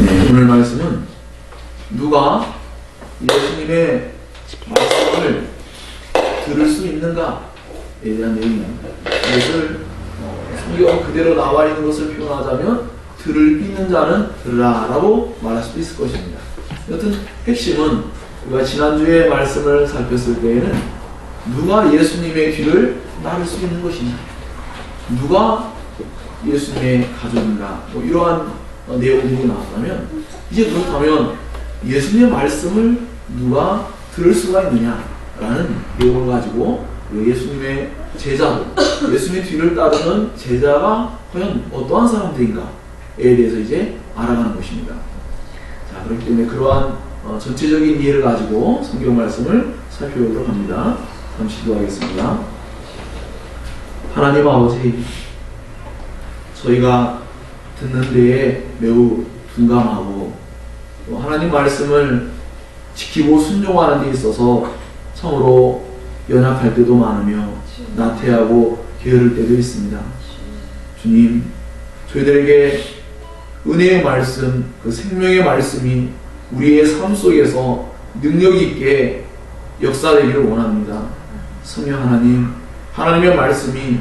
네, 오늘 말씀은 누가 예수님의 말씀을 들을 수 있는가에 대한 내용입니다. 이것을 성경 그대로 나와 있는 것을 표현하자면 들을 믿는 자는 들으라 라고 말할 수도 있을 것입니다. 여튼 핵심은 우리가 지난주에 말씀을 살폈을 때에는 누가 예수님의 뒤를 따를 수 있는 것이냐, 누가 예수님의 가족인가, 뭐 이러한 내용들이 나왔다면, 이제 그렇다면 예수님의 말씀을 누가 들을 수가 있느냐라는 내용을 가지고 예수님의 제자, 예수님의 뒤를 따르는 제자가 과연 어떠한 사람들인가에 대해서 이제 알아가는 것입니다. 자, 그렇기 때문에 그러한 전체적인 이해를 가지고 성경 말씀을 살펴보도록 합니다. 잠시 기도하겠습니다. 하나님 아버지, 저희가 듣는 데에 매우 둔감하고 또 하나님 말씀을 지키고 순종하는 데 있어서 참으로 연약할 때도 많으며 나태하고 게으를 때도 있습니다. 주님, 저희들에게 은혜의 말씀, 그 생명의 말씀이 우리의 삶 속에서 능력 있게 역사되기를 원합니다. 성령 하나님, 하나님의 말씀이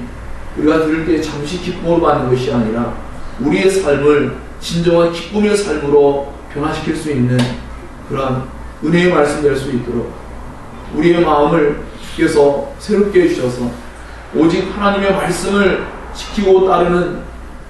우리가 들을 때 잠시 기쁨으로 받는 것이 아니라 우리의 삶을 진정한 기쁨의 삶으로 변화시킬 수 있는 그러한 은혜의 말씀 될 수 있도록 우리의 마음을 주께서 새롭게 해주셔서 오직 하나님의 말씀을 지키고 따르는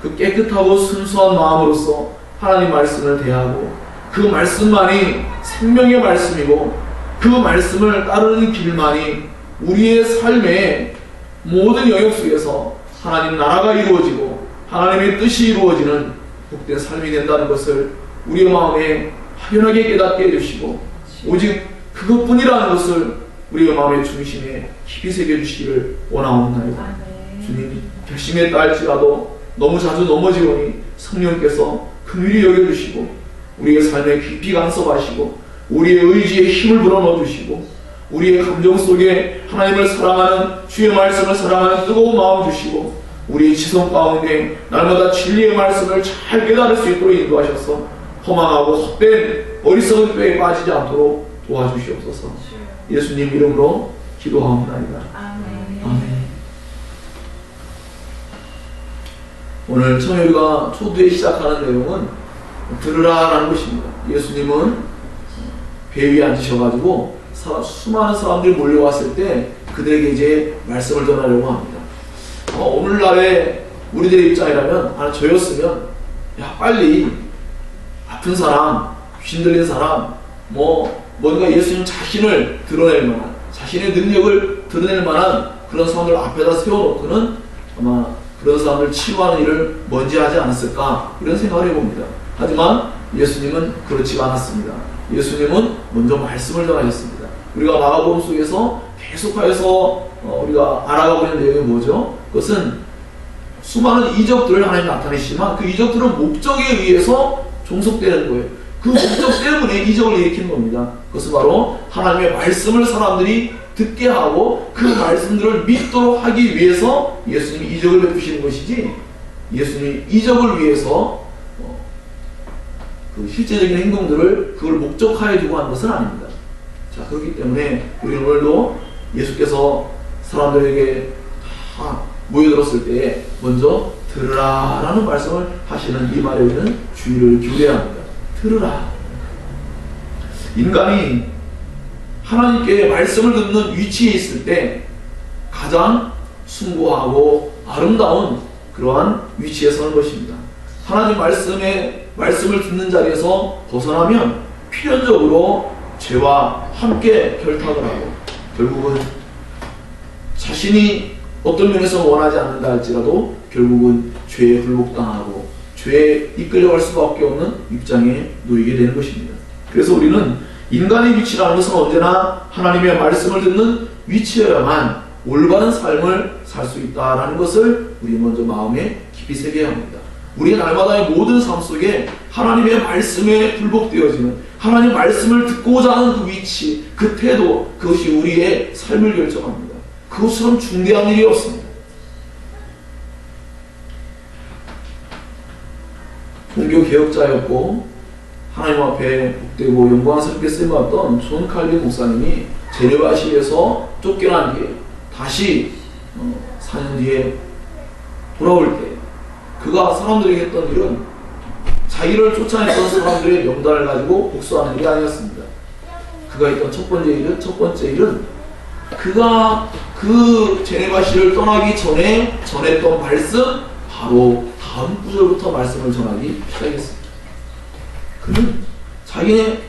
그 깨끗하고 순수한 마음으로서 하나님 말씀을 대하고 그 말씀만이 생명의 말씀이고 그 말씀을 따르는 길만이 우리의 삶의 모든 영역 속에서 하나님 나라가 이루어지고 하나님의 뜻이 이루어지는 복된 삶이 된다는 것을 우리의 마음에 확연하게 깨닫게 해주시고 오직 그것뿐이라는 것을 우리의 마음의 중심에 깊이 새겨주시기를 원하옵나이다. 주님, 결심했다 할지라도 너무 자주 넘어지오니 성령께서 긍휼히 여겨주시고 우리의 삶에 깊이 간섭하시고 우리의 의지에 힘을 불어넣어주시고 우리의 감정 속에 하나님을 사랑하는 주의 말씀을 사랑하는 뜨거운 마음 주시고 우리의 지성 가운데 날마다 진리의 말씀을 잘 깨달을 수 있도록 인도하셔서 허망하고 헛된 어리석은 꾀에 빠지지 않도록 도와주시옵소서. 예수님 이름으로 기도하옵나이다. 아멘. 오늘 청일과 초두에 시작하는 내용은 들으라라는 것입니다. 예수님은 배 위에 앉으셔가지고 수많은 사람들이 몰려왔을 때 그들에게 이제 말씀을 전하려고 합니다. 오늘날의 우리들의 입장이라면 저였으면 야 빨리 아픈 사람, 귀신 들린 사람, 뭔가 예수님 자신을 드러낼 만한, 자신의 능력을 드러낼 만한 그런 사람들 앞에다 세워놓고는 아마 그런 사람들 치유하는 일을 먼저 하지 않았을까 이런 생각을 해봅니다. 하지만 예수님은 그렇지가 않았습니다. 예수님은 먼저 말씀을 전하셨습니다. 우리가 마가복음 속에서 계속해서 우리가 알아가고 있는 내용이 뭐죠? 그것은 수많은 이적들을 하나님 나타내시지만 그 이적들은 목적에 의해서 종속되는 거예요. 그 목적 때문에 이적을 일으키는 겁니다. 그것은 바로 하나님의 말씀을 사람들이 듣게 하고 그 말씀들을 믿도록 하기 위해서 예수님이 이적을 베푸시는 것이지 예수님이 이적을 위해서 그 실제적인 행동들을 그걸 목적하에 두고 하는 것은 아닙니다. 자, 그렇기 때문에 우리는 오늘도 예수께서 사람들에게 다 모여들었을 때 먼저 들으라 라는 말씀을 하시는 이 말에 우리는 주의를 기울여야 합니다. 들으라. 인간이 하나님께 말씀을 듣는 위치에 있을 때 가장 숭고하고 아름다운 그러한 위치에 서는 것입니다. 하나님 말씀을 듣는 자리에서 벗어나면 필연적으로 죄와 함께 결탁을 하고 결국은 자신이 어떤 면에서 원하지 않는다 할지라도 결국은 죄에 굴복당하고 죄에 이끌려갈 수밖에 없는 입장에 놓이게 되는 것입니다. 그래서 우리는 인간의 위치라는 것은 언제나 하나님의 말씀을 듣는 위치여야만 올바른 삶을 살 수 있다는 것을 우리 먼저 마음에 깊이 새겨야 합니다. 우리의 날마다의 모든 삶 속에 하나님의 말씀에 굴복되어지는 하나님의 말씀을 듣고자 하는 그 위치, 그 태도, 그것이 우리의 삶을 결정합니다. 그것처럼 중대한 일이 없습니다. 종교 개혁자였고 하나님 앞에 복되고 영광스럽게 쓰임받던 존 칼빈 목사님이 제네바시에서 쫓겨난 뒤에 다시 4년 뒤에 돌아올 때 그가 사람들에게 했던 일은 자기를 쫓아냈던 사람들의 명단을 가지고 복수하는 일이 아니었습니다. 그가 했던 첫 번째 일은 그가 그 제네바시를 떠나기 전에 전했던 말씀 바로 다음 구절부터 말씀을 전하기 시작했습니다. 그는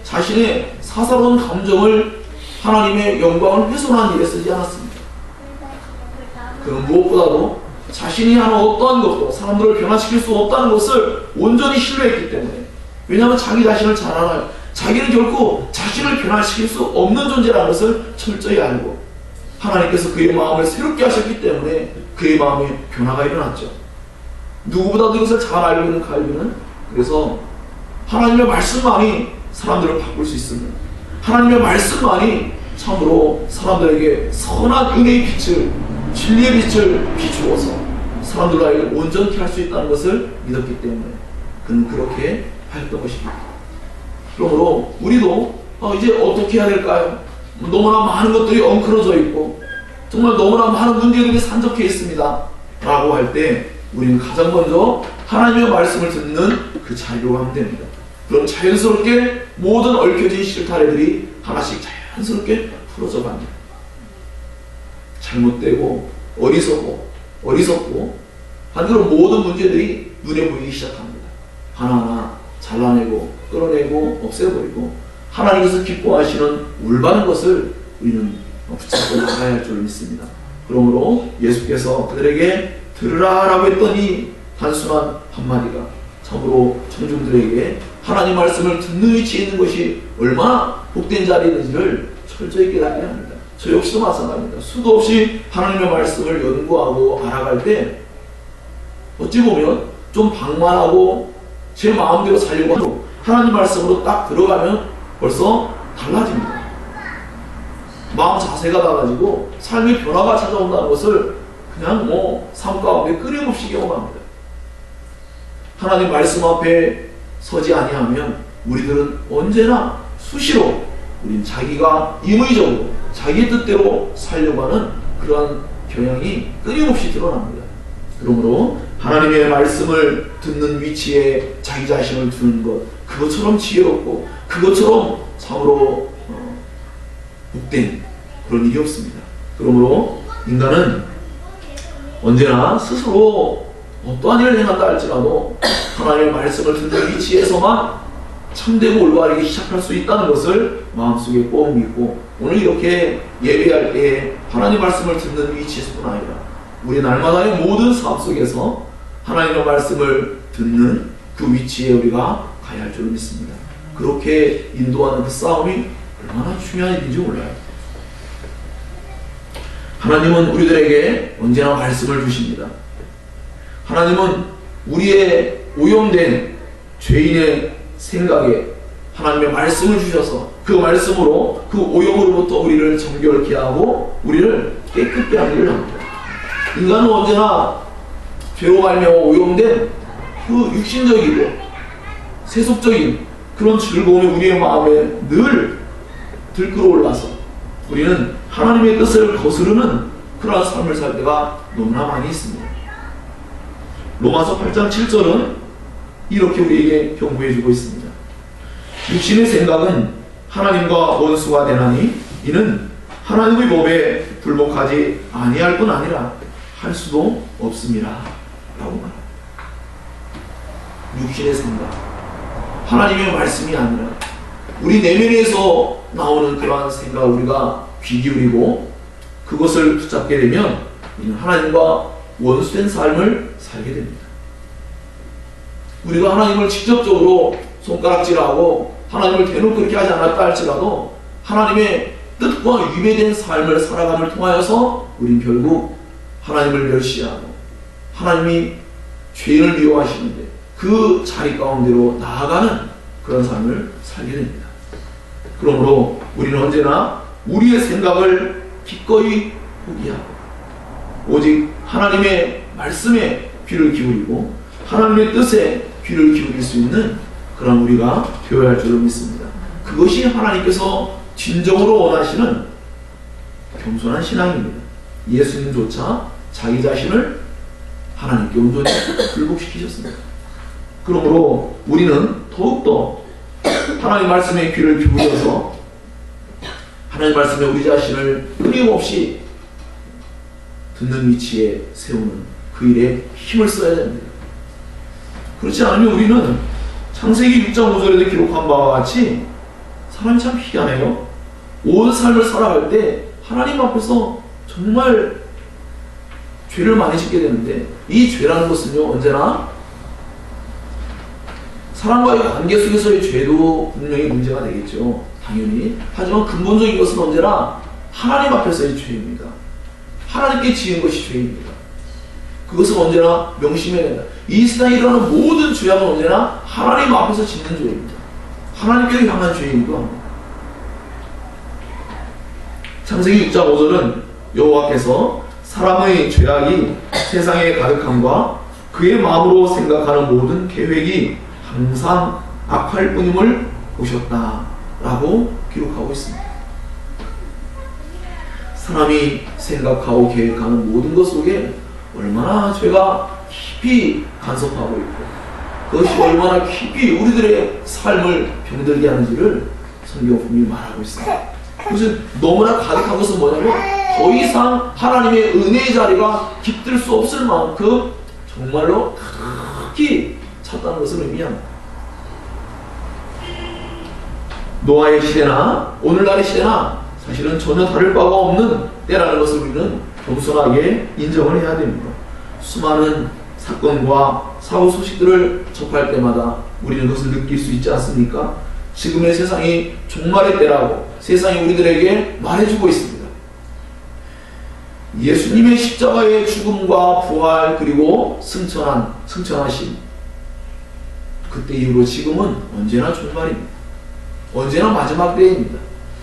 자신의 사사로운 감정을 하나님의 영광을 훼손한 일에 쓰지 않았습니다. 그는 무엇보다도 자신이 하는 어떠한 것도 사람들을 변화시킬 수 없다는 것을 온전히 신뢰했기 때문에, 왜냐하면 자기 자신을 잘 알아요. 자기는 결코 자신을 변화시킬 수 없는 존재라는 것을 철저히 알고 하나님께서 그의 마음을 새롭게 하셨기 때문에 그의 마음에 변화가 일어났죠. 누구보다도 이것을 잘 알고 있는 칼빈은 그래서 하나님의 말씀만이 사람들을 바꿀 수 있습니다. 하나님의 말씀만이 참으로 사람들에게 선한 은혜의 빛을, 진리의 빛을 비추어서 사람들과 온전케 할 수 있다는 것을 믿었기 때문에 그는 그렇게 하였던 것입니다. 그러므로 우리도 이제 어떻게 해야 될까요? 너무나 많은 것들이 엉클어져 있고 정말 너무나 많은 문제들이 산적해 있습니다 라고 할 때 우리는 가장 먼저 하나님의 말씀을 듣는 그 자리로 가면 됩니다. 그럼 자연스럽게 모든 얽혀진 실타래들이 하나씩 자연스럽게 풀어져 갑니다. 잘못되고 어리석고 한 그런 모든 문제들이 눈에 보이기 시작합니다. 하나하나 잘라내고 끌어내고 없애버리고 하나님께서 기뻐하시는 올바른 것을 우리는 붙잡고 나가야 할 줄 믿습니다. 그러므로 예수께서 그들에게 들으라 라고 했던 이 단순한 한마디가 참으로 청중들에게 하나님 말씀을 듣는 위치에 있는 것이 얼마나 복된 자리인지를 철저히 깨닫게 합니다. 저 역시도 마찬가지입니다. 수도 없이 하나님의 말씀을 연구하고 알아갈 때 어찌 보면 좀 방만하고 제 마음대로 살려고 하고 하나님 말씀으로 딱 들어가면 벌써 달라집니다. 마음 자세가 달라지고 삶의 변화가 찾아온다는 것을 그냥 삶 가운데 끊임없이 경험합니다. 하나님 말씀 앞에 서지 아니하면 우리들은 언제나 수시로 우린 자기가 임의적으로 자기 뜻대로 살려고 하는 그러한 경향이 끊임없이 드러납니다. 그러므로 하나님의 말씀을 듣는 위치에 자기 자신을 두는 것, 그것처럼 지혜롭고 그것처럼 참으로 복된 그런 일이 없습니다. 그러므로 인간은 언제나 스스로 어떠한 일을 행한다 할지라도 하나님의 말씀을 듣는 위치에서만 참되고 올바르게 시작할 수 있다는 것을 마음속에 꼭 믿고 오늘 이렇게 예배할 때에 하나님의 말씀을 듣는 위치에서뿐 아니라 우리 날마다의 모든 삶 속에서 하나님의 말씀을 듣는 그 위치에 우리가 가야 할 줄 믿습니다. 그렇게 인도하는 그 싸움이 얼마나 중요한 일인지 몰라요. 하나님은 우리들에게 언제나 말씀을 주십니다. 하나님은 우리의 오염된 죄인의 생각에 하나님의 말씀을 주셔서 그 말씀으로 그 오염으로부터 우리를 정결케 하고 우리를 깨끗게 하는 일을 합니다. 인간은 언제나 죄로 말미암아 오염된 그 육신적이고 세속적인 그런 즐거움이 우리의 마음에 늘 들끓어올라서 우리는 하나님의 뜻을 거스르는 그러한 삶을 살 때가 너무나 많이 있습니다. 로마서 8장 7절은 이렇게 우리에게 경고해주고 있습니다. 육신의 생각은 하나님과 원수가 되나니 이는 하나님의 법에 불복하지 아니할 뿐 아니라 할 수도 없습니다 라고 말합니다. 육신의 생각, 하나님의 말씀이 아니라 우리 내면에서 나오는 그러한 생각을 우리가 귀 기울이고 그것을 붙잡게 되면 우리는 하나님과 원수된 삶을 살게 됩니다. 우리가 하나님을 직접적으로 손가락질하고 하나님을 대놓고 그렇게 하지 않았다 할지라도 하나님의 뜻과 위배된 삶을 살아감을 통하여서 우린 결국 하나님을 멸시하고 하나님이 죄인을 미워하시는데 그 자리 가운데로 나아가는 그런 삶을 살게 됩니다. 그러므로 우리는 언제나 우리의 생각을 기꺼이 포기하고 오직 하나님의 말씀에 귀를 기울이고 하나님의 뜻에 귀를 기울일 수 있는 그런 우리가 되어야 할 줄로 믿습니다. 그것이 하나님께서 진정으로 원하시는 겸손한 신앙입니다. 예수님조차 자기 자신을 하나님께 온전히 굴복시키셨습니다. 그러므로 우리는 더욱더 하나님 말씀에 귀를 기울여서 하나님 말씀에 우리 자신을 끊임없이 듣는 위치에 세우는 그 일에 힘을 써야 됩니다. 그렇지 않으면 우리는 창세기 6장 5절에도 기록한 바와 같이 사람이 참 희한해요. 온 삶을 살아갈 때 하나님 앞에서 정말 죄를 많이 짓게 되는데, 이 죄라는 것은요 언제나 사람과의 관계 속에서의 죄도 분명히 문제가 되겠죠. 당연히. 하지만 근본적인 것은 언제나 하나님 앞에서의 죄입니다. 하나님께 지은 것이 죄입니다. 그것은 언제나 명심해야 된다. 이 세상에 일어나는 모든 죄악은 언제나 하나님 앞에서 짓는 죄입니다. 하나님께 향한 죄이기도 합니다. 창세기 6장 5절은 여호와께서 사람의 죄악이 세상에 가득함과 그의 마음으로 생각하는 모든 계획이 항상 악할 뿐임을 보셨다라고 기록하고 있습니다. 사람이 생각하고 계획하는 모든 것 속에 얼마나 죄가 깊이 간섭하고 있고 그것이 얼마나 깊이 우리들의 삶을 병들게 하는지를 성경 분명히 말하고 있습니다. 그것은 너무나 가득한 것은 뭐냐면 더 이상 하나님의 은혜의 자리가 깃들 수 없을 만큼 정말로 크게 찼다는 것을 의미합니다. 노아의 시대나 오늘날의 시대나 사실은 전혀 다를 바가 없는 때라는 것을 우리는 겸손하게 인정을 해야 됩니다. 수많은 사건과 사후 소식들을 접할 때마다 우리는 그것을 느낄 수 있지 않습니까? 지금의 세상이 종말의 때라고 세상이 우리들에게 말해주고 있습니다. 예수님의 십자가의 죽음과 부활 그리고 승천하심, 그때 이후로 지금은 언제나 종말입니다. 언제나 마지막 때입니다.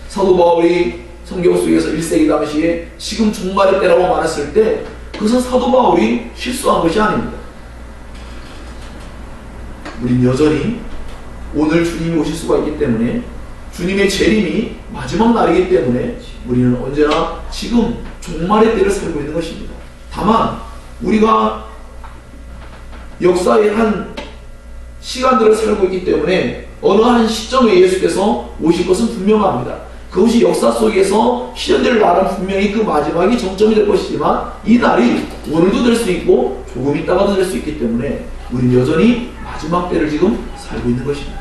사도 바울이 성경 속에서 1세기 당시에 지금 종말의 때라고 말했을 때 그것은 사도 바울이 실수한 것이 아닙니다. 우린 여전히 오늘 주님이 오실 수가 있기 때문에, 주님의 재림이 마지막 날이기 때문에 우리는 언제나 지금 종말의 때를 살고 있는 것입니다. 다만 우리가 역사의 한 시간들을 살고 있기 때문에 어느 한 시점에 예수께서 오실 것은 분명합니다. 그것이 역사 속에서 실현될 날은 분명히 그 마지막이 정점이 될 것이지만 이 날이 오늘도 될 수 있고 조금 있다가도 될 수 있기 때문에 우리는 여전히 마지막 때를 지금 살고 있는 것입니다.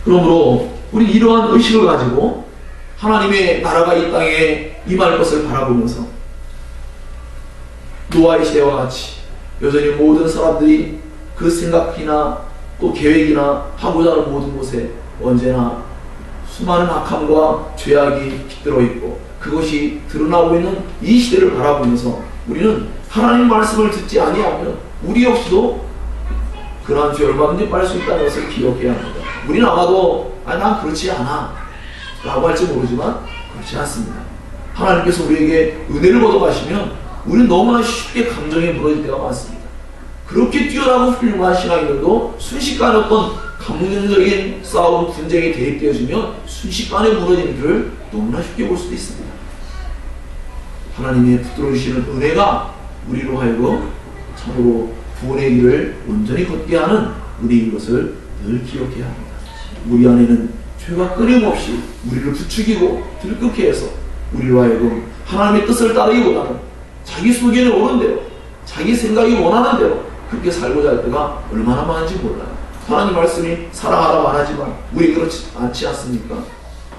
그러므로 우리 이러한 의식을 가지고 하나님의 나라가 이 땅에 임할 것을 바라보면서 노아의 시대와 같이 여전히 모든 사람들이 그 생각이나 또 계획이나 하고자 하는 모든 곳에 언제나 수많은 악함과 죄악이 깃들어 있고 그것이 드러나고 있는 이 시대를 바라보면서 우리는 하나님 말씀을 듣지 아니하면 우리 역시도 그러한 죄 얼마든지 빨 수 있다는 것을 기억해야 합니다. 우리는 아마도 난 그렇지 않아 라고 할지 모르지만 그렇지 않습니다. 하나님께서 우리에게 은혜를 걷어가시면 우리는 너무나 쉽게 감정에 무너질 때가 많습니다. 그렇게 뛰어나고 훌륭한 신앙인들도 순식간에 어떤 감정적인 싸움, 분쟁이 대입되어지면 순식간에 무너지는 일을 너무나 쉽게 볼 수도 있습니다. 하나님의 붙들어주시는 은혜가 우리로 하여금 참으로 구원의 길을 온전히 걷게 하는 우리인 것을 늘 기억해야 합니다. 우리 안에는 죄가 끊임없이 우리를 부추기고 들끓게 해서 우리로 하여금 하나님의 뜻을 따르기보다는 자기 속에는 오는 대로 자기 생각이 원하는 대로 그렇게 살고자 할 때가 얼마나 많은지 몰라요. 하나님 말씀이 사랑하라 말하지만 우리 그렇지 않지 않습니까?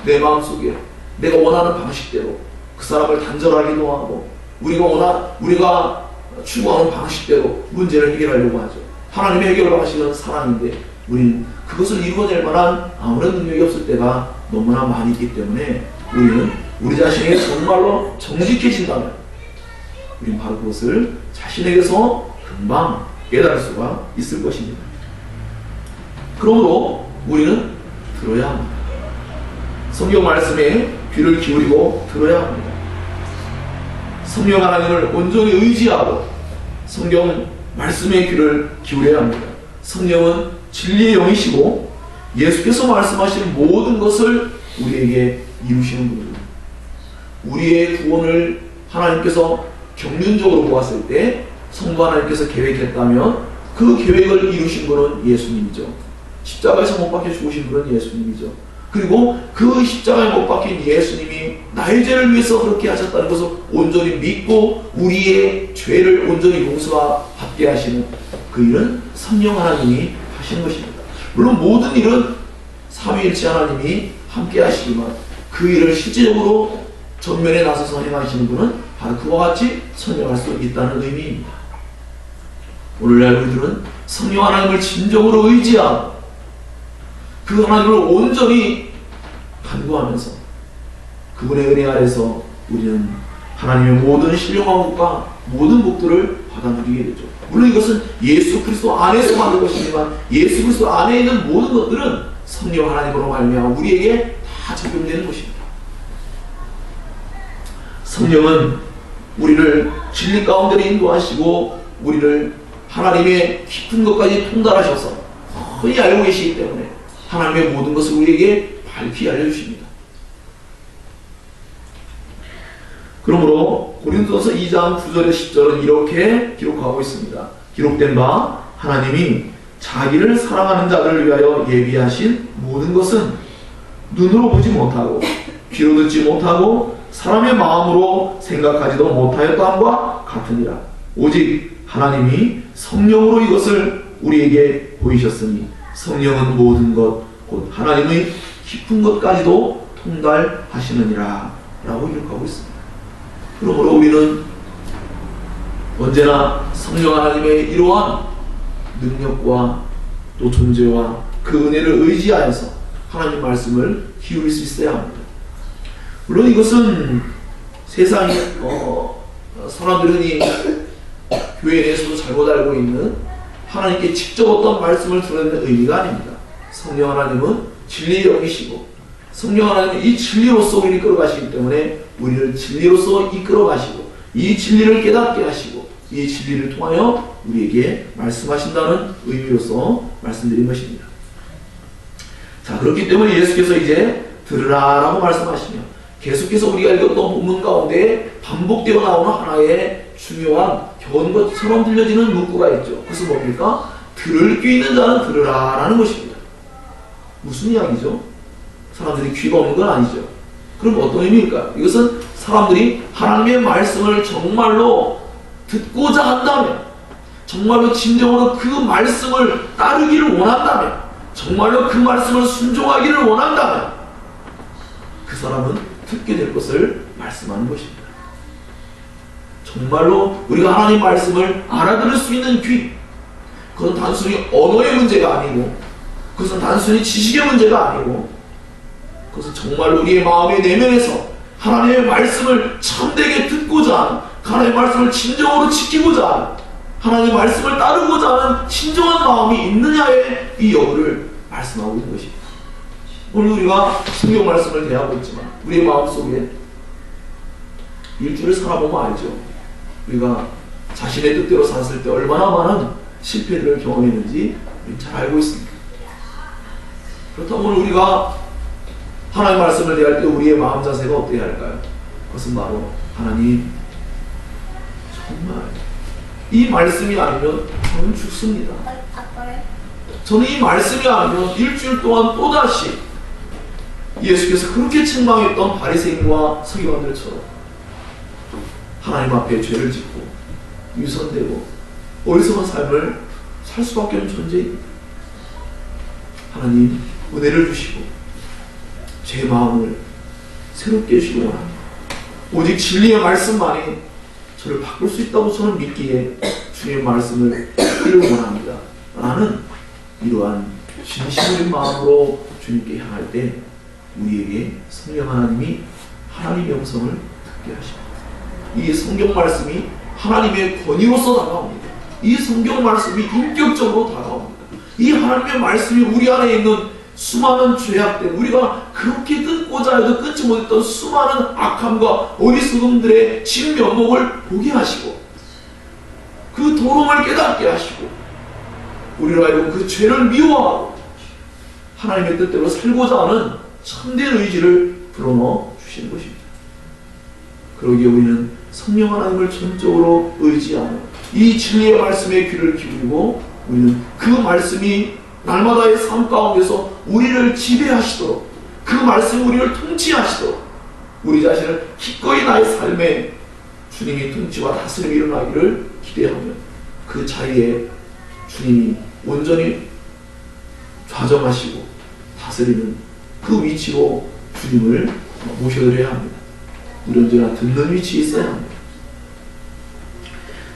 내 마음속에 내가 원하는 방식대로 그 사람을 단절하기도 하고 우리가 추구하는 방식대로 문제를 해결하려고 하죠. 하나님의 해결 방식은 사랑인데 우리는 그것을 이루어낼 만한 아무런 능력이 없을 때가 너무나 많이 있기 때문에 우리는 우리 자신에게 정말로 정직해진다면 우리는 바로 그것을 자신에게서 금방 깨달을 수가 있을 것입니다. 그러므로 우리는 들어야 합니다. 성경 말씀에 귀를 기울이고 들어야 합니다. 성령 하나님을 온전히 의지하고 성경 말씀에 귀를 기울여야 합니다. 성령은 진리의 영이시고 예수께서 말씀하신 모든 것을 우리에게 이루시는 분입니다. 우리의 구원을 하나님께서 경륜적으로 보았을 때 성부 하나님께서 계획했다면 그 계획을 이루신 분은 예수님이죠. 십자가에서 못 박혀 죽으신 분은 예수님이죠. 그리고 그 십자가에 못 박힌 예수님이 나의 죄를 위해서 그렇게 하셨다는 것을 온전히 믿고 우리의 죄를 온전히 용서받게 하시는 그 일은 성령 하나님이 하시는 것입니다. 물론 모든 일은 삼위일체 하나님이 함께 하시지만 그 일을 실제적으로 전면에 나서서 행하시는 분은 바로 그와 같이 성령할 수 있다는 의미입니다. 오늘날 우리들은 성령 하나님을 진정으로 의지하고 그 하나님을 온전히 간구하면서 그분의 은혜 아래서 우리는 하나님의 모든 신령함과 모든 복들을 받아 누리게 되죠. 물론 이것은 예수 그리스도 안에서 받은 것이지만 예수 그리스도 안에 있는 모든 것들은 성령 하나님으로 말미암아 우리에게 다 적용되는 것입니다. 성령은 우리를 진리 가운데로 인도하시고 우리를 하나님의 깊은 것까지 통달하셔서 거의 알고 계시기 때문에 하나님의 모든 것을 우리에게 밝히 알려주십니다. 그러므로 고린도서 2장 9절에 10절은 이렇게 기록하고 있습니다. 기록된 바 하나님이 자기를 사랑하는 자들을 위하여 예비하신 모든 것은 눈으로 보지 못하고 귀로 듣지 못하고 사람의 마음으로 생각하지도 못하였다함과 같으니라. 오직 하나님이 성령으로 이것을 우리에게 보이셨으니 성령은 모든 것 곧 하나님의 깊은 것까지도 통달하시느니라 라고 기록하고 있습니다. 그러므로 우리는 언제나 성령 하나님의 이러한 능력과 또 존재와 그 은혜를 의지하여서 하나님 말씀을 기울일 수 있어야 합니다. 물론 이것은 세상에 사람들이 교회 내에서도 잘못 알고 있는 하나님께 직접 어떤 말씀을 들어내는 의미가 아닙니다. 성령 하나님은 진리의 영이시고 성령 하나님은 이 진리로서 우리를 이끌어가시기 때문에 우리를 진리로서 이끌어가시고 이 진리를 깨닫게 하시고 이 진리를 통하여 우리에게 말씀하신다는 의미로서 말씀드린 것입니다. 자, 그렇기 때문에 예수께서 이제 들으라 라고 말씀하시며 계속해서 우리가 읽었던 본문 가운데 반복되어 나오는 하나의 중요한 견고처럼 들려지는 문구가 있죠. 그것은 뭡니까? 들을 귀 있는 자는 들으라 라는 것입니다. 무슨 이야기죠? 사람들이 귀가 없는 건 아니죠. 그럼 어떤 의미일까요? 이것은 사람들이 하나님의 말씀을 정말로 듣고자 한다면, 정말로 진정으로 그 말씀을 따르기를 원한다면, 정말로 그 말씀을 순종하기를 원한다면 그 사람은 듣게 될 것을 말씀하는 것입니다. 정말로 우리가 하나님 말씀을 알아들을 수 있는 귀, 그건 단순히 언어의 문제가 아니고 그것은 단순히 지식의 문제가 아니고 그것은 정말로 우리의 마음의 내면에서 하나님의 말씀을 참되게 듣고자 하는, 하나님의 말씀을 진정으로 지키고자 하는, 하나님의 말씀을 따르고자 하는 진정한 마음이 있느냐의 이 여부를 말씀하고 있는 것입니다. 오늘 우리가 성경 말씀을 대하고 있지만 우리의 마음속에 일주를 살아보면 알죠. 우리가 자신의 뜻대로 살았을 때 얼마나 많은 실패들을 경험했는지 잘 알고 있습니다. 그렇다면 우리가 하나님의 말씀을 대할 때 우리의 마음 자세가 어때야 할까요? 그것은 바로 하나님, 정말 이 말씀이 아니면 저는 죽습니다. 저는 이 말씀이 아니면 일주일 동안 또다시 예수께서 그렇게 책망했던 바리새인과 서기관들처럼 하나님 앞에 죄를 짓고 위선되고 어리석은 삶을 살 수밖에 없는 존재입니다. 하나님 은혜를 주시고 제 마음을 새롭게 해주시기 원합니다. 오직 진리의 말씀만이 저를 바꿀 수 있다고 저는 믿기에 주님의 말씀을 듣기를 원합니다. 라는 이러한 진심의 마음으로 주님께 향할 때 우리에게 성령 하나님이 하나님의 음성을 듣게 하십니다. 이 성경 말씀이 하나님의 권위로서 다가옵니다. 이 성경 말씀이 인격적으로 다가옵니다. 이 하나님의 말씀이 우리 안에 있는 수많은 죄악들, 우리가 그렇게 끊고자 해도 끊지 못했던 수많은 악함과 어리석음들의 진면목을 보게 하시고 그 도름을 깨닫게 하시고 우리로 하여금 그 죄를 미워하고 하나님의 뜻대로 살고자 하는 참된 의지를 불어넣어 주시는 것입니다. 그러기에 우리는 성령 하나님을 전적으로 의지하며 이 진리의 말씀에 귀를 기울이고 우리는 그 말씀이 날마다의 삶 가운데서 우리를 지배하시도록, 그 말씀이 우리를 통치하시도록 우리 자신을 기꺼이 나의 삶에 주님이 통치와 다스림이 일어나기를 기대하며 그 자리에 주님이 온전히 좌정하시고 다스리는 그 위치로 주님을 모셔드려야 합니다. 우리 언제나 듣는 위치에 있어야 합니다.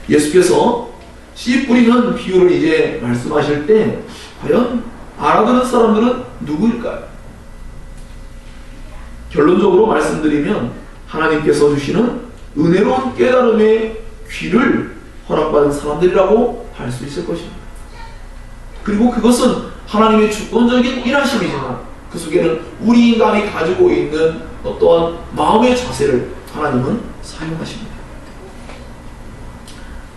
예수께서 씨 뿌리는 비유를 이제 말씀하실 때 과연 알아듣는 사람들은 누구일까요? 결론적으로 말씀드리면 하나님께서 주시는 은혜로운 깨달음의 귀를 허락받은 사람들이라고 할 수 있을 것입니다. 그리고 그것은 하나님의 주권적인 일하심이지만 그 속에는 우리 인간이 가지고 있는 어떠한 마음의 자세를 하나님은 사용하십니다.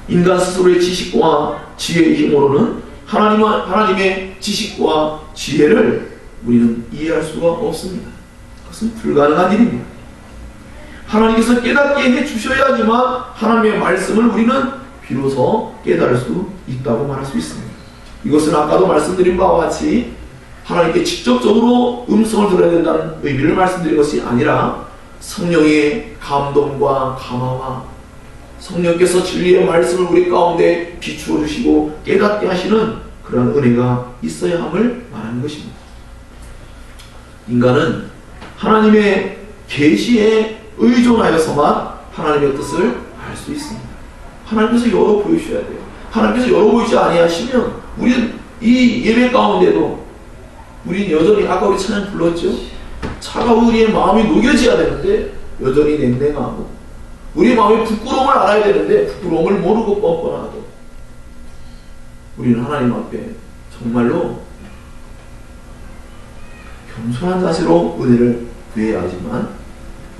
인간 스스로의 지식과 지혜의 힘으로는 하나님의 지식과 지혜를 우리는 이해할 수가 없습니다. 그것은 불가능한 일입니다. 하나님께서 깨닫게 해주셔야지만 하나님의 말씀을 우리는 비로소 깨달을 수 있다고 말할 수 있습니다. 이것은 아까도 말씀드린 바와 같이 하나님께 직접적으로 음성을 들어야 된다는 의미를 말씀드린 것이 아니라 성령의 감동과 감화와 성령께서 진리의 말씀을 우리 가운데 비추어 주시고 깨닫게 하시는 그런 은혜가 있어야 함을 말하는 것입니다. 인간은 하나님의 계시에 의존하여서만 하나님의 뜻을 알 수 있습니다. 하나님께서 열어 보이셔야 돼요. 하나님께서 열어 보이지 아니하시면 우리는 이 예배 가운데도 우리는 여전히 아까 우리 찬양 불렀죠? 차가운 우리의 마음이 녹여져야 되는데 여전히 냉랭하고 우리의 마음에 부끄러움을 알아야 되는데 부끄러움을 모르고 뻔뻔하고 우리는 하나님 앞에 정말로 겸손한 자세로 은혜를 구해야 하지만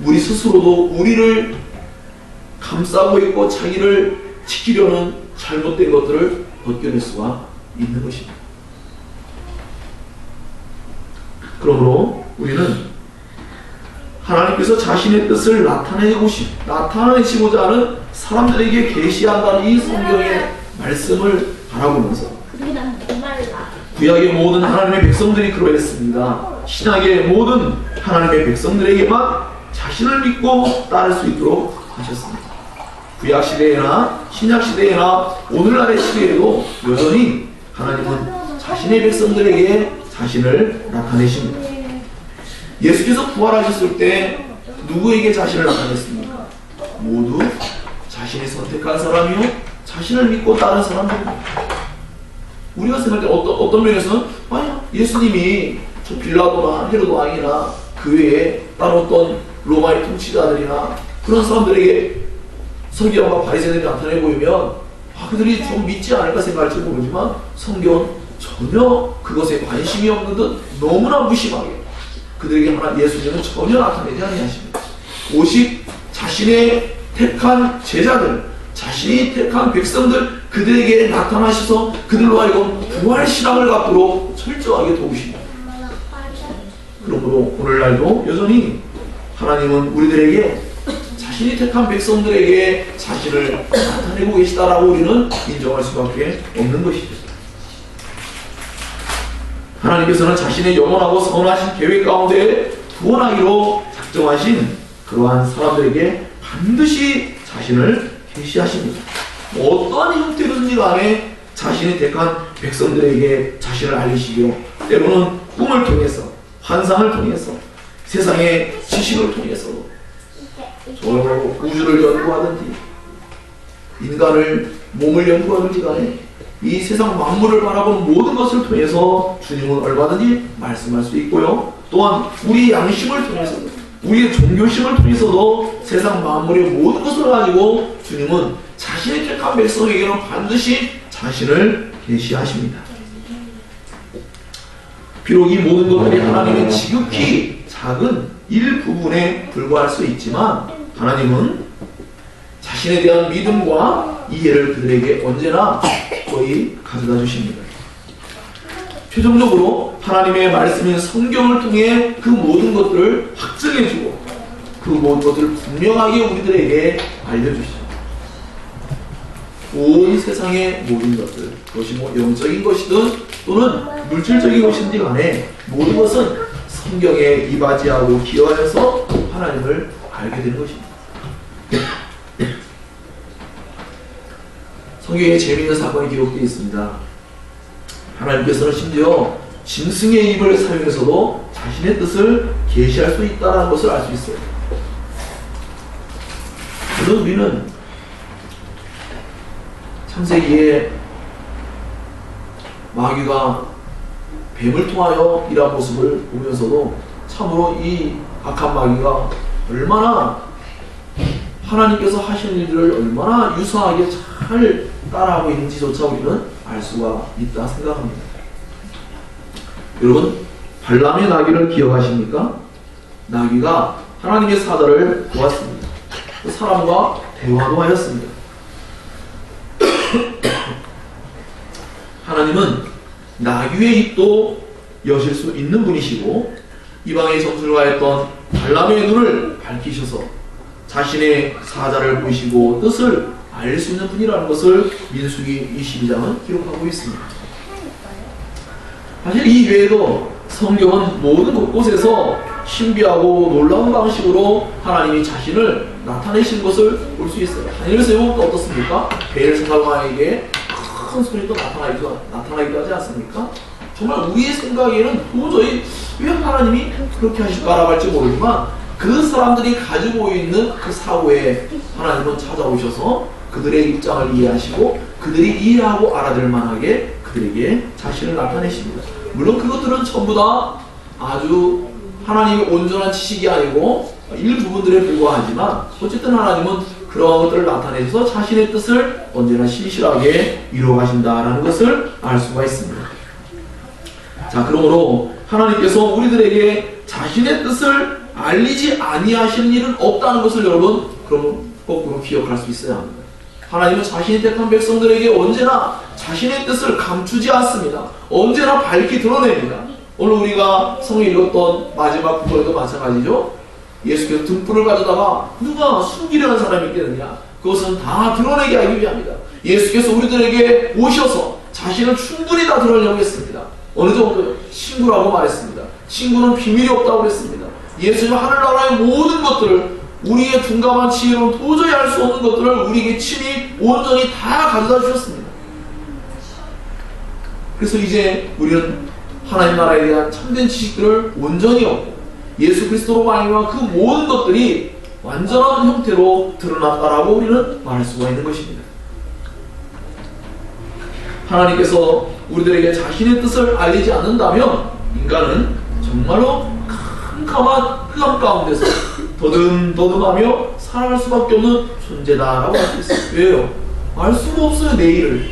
우리 스스로도 우리를 감싸고 있고 자기를 지키려는 잘못된 것들을 벗겨낼 수가 있는 것입니다. 그러므로 우리는 하나님께서 자신의 뜻을 나타내시고자 하는 사람들에게 계시한다는 이 성경의 말씀을 바라보면서 구약의 모든 하나님의 백성들이 그러했습니다. 신약의 모든 하나님의 백성들에게만 자신을 믿고 따를 수 있도록 하셨습니다. 구약 시대에나 신약 시대에나 오늘날의 시대에도 여전히 하나님은 자신의 백성들에게 자신을 나타내십니다. 예수께서 부활하셨을 때 누구에게 자신을 나타냈습니까? 모두 자신이 선택한 사람이요 자신을 믿고 따른 사람들입니다. 우리가 생각할 때 어떤 면에서는 예수님이 저 빌라도나 헤로드 왕이나 그 외에 다른 어떤 로마의 통치자들이나 그런 사람들에게 서기관과 바리새인들이 나타내 보이면 그들이 좀 믿지 않을까 생각할지 모르지만 성경은 전혀 그것에 관심이 없는 듯 너무나 무심하게 그들에게 예수님은 전혀 나타내지 아니하십니다. 오직 자신의 택한 제자들, 자신이 택한 백성들 그들에게 나타나셔서 그들로 하여금 부활신앙을 갖도록 철저하게 도우십니다. 그러므로 오늘날도 여전히 하나님은 우리들에게 자신이 택한 백성들에게 자신을 나타내고 계시다라고 우리는 인정할 수밖에 없는 것이죠. 하나님께서는 자신의 영원하고 선하신 계획 가운데 구원하기로 작정하신 그러한 사람들에게 반드시 자신을 계시하십니다. 어떠한 형태로든지 간에 자신이 택한 백성들에게 자신을 알리시며 때로는 꿈을 통해서 환상을 통해서 세상의 지식을 통해서 저 우주를 연구하든지 인간을 몸을 연구하든지 간에 이 세상 만물을 바라보는 모든 것을 통해서 주님은 얼마든지 말씀할 수 있고요. 또한 우리의 양심을 통해서도 우리의 종교심을 통해서도 세상 만물의 모든 것을 가지고 주님은 자신의 택한 백성에게는 반드시 자신을 계시하십니다. 비록 이 모든 것들이 하나님의 지극히 작은 일부분에 불과할 수 있지만 하나님은 자신에 대한 믿음과 이해를 그들에게 언제나 거의 가져다 주십니다. 최종적으로 하나님의 말씀인 성경을 통해 그 모든 것들을 확증해주고 그 모든 것들을 분명하게 우리들에게 알려주시죠. 온 세상의 모든 것들, 그것이 뭐 영적인 것이든 또는 물질적인 것인지 간에 모든 것은 성경에 이바지하고 기여하여서 하나님을 알게 되는 것입니다. 성경에 재미있는 사건이 기록되어 있습니다. 하나님께서는 심지어 짐승의 입을 사용해서도 자신의 뜻을 계시할 수 있다는 것을 알 수 있어요. 물론 우리는 창세기에 마귀가 뱀을 통하여 일한 모습을 보면서도 참으로 이 악한 마귀가 얼마나 하나님께서 하신 일들을 얼마나 유사하게 잘 따라하고 있는지조차 우리는 알 수가 있다 생각합니다. 여러분, 발람의 나귀를 기억하십니까? 나귀가 하나님의 사자를 보았습니다. 그 사람과 대화도 하였습니다. 하나님은 나귀의 입도 여실 수 있는 분이시고 이방의 정술과 했던 발람의 눈을 밝히셔서 자신의 사자를 보시고 뜻을 알 수 있는 분이라는 것을 민수기 22장은 기록하고 있습니다. 사실 이 외에도 성경은 모든 곳곳에서 신비하고 놀라운 방식으로 하나님이 자신을 나타내신 것을 볼 수 있어요. 다니엘서 해보면 어떻습니까? 벨사살마에게 큰 소리도 나타나기도 하지 않습니까? 정말 우리의 생각에는 도저히 왜 하나님이 그렇게 하실까라고 할지 모르지만 그 사람들이 가지고 있는 그 사고에 하나님은 찾아오셔서 그들의 입장을 이해하시고 그들이 이해하고 알아들 만하게 그들에게 자신을 나타내십니다. 물론 그것들은 전부 다 아주 하나님의 온전한 지식이 아니고 일부분들에 불과하지만 어쨌든 하나님은 그러한 것들을 나타내셔서 자신의 뜻을 언제나 신실하게 이루어가신다라는 것을 알 수가 있습니다. 자, 그러므로 하나님께서 우리들에게 자신의 뜻을 알리지 아니하시는 일은 없다는 것을 여러분 그럼 거꾸로 기억할 수 있어야 합니다. 하나님은 자신이 택한 백성들에게 언제나 자신의 뜻을 감추지 않습니다. 언제나 밝히 드러냅니다. 오늘 우리가 성에 읽었던 마지막 구절도 마찬가지죠. 예수께서 등불을 가져다가 누가 숨기려는 사람이 있겠느냐, 그것은 다 드러내게 하기 위함이다. 예수께서 우리들에게 오셔서 자신을 충분히 다 드러내려고 했습니다. 어느 정도? 친구라고 말했습니다. 친구는 비밀이 없다고 그랬습니다. 예수님 하늘나라의 모든 것들을 우리의 둔감한 지혜로는 도저히 알 수 없는 것들을 우리에게 친히 온전히 다 가져다 주셨습니다. 그래서 이제 우리는 하나님 나라에 대한 참된 지식들을 온전히 얻고 예수 그리스도로 말미암아 그 모든 것들이 완전한 형태로 드러났다라고 우리는 말할 수가 있는 것입니다. 하나님께서 우리들에게 자신의 뜻을 알리지 않는다면 인간은 정말로 캄캄한 흑암 가운데서 더듬더듬하며 살아갈 수밖에 없는 존재다라고 할 수 있어요. 왜요? 알 수가 없어요. 내일을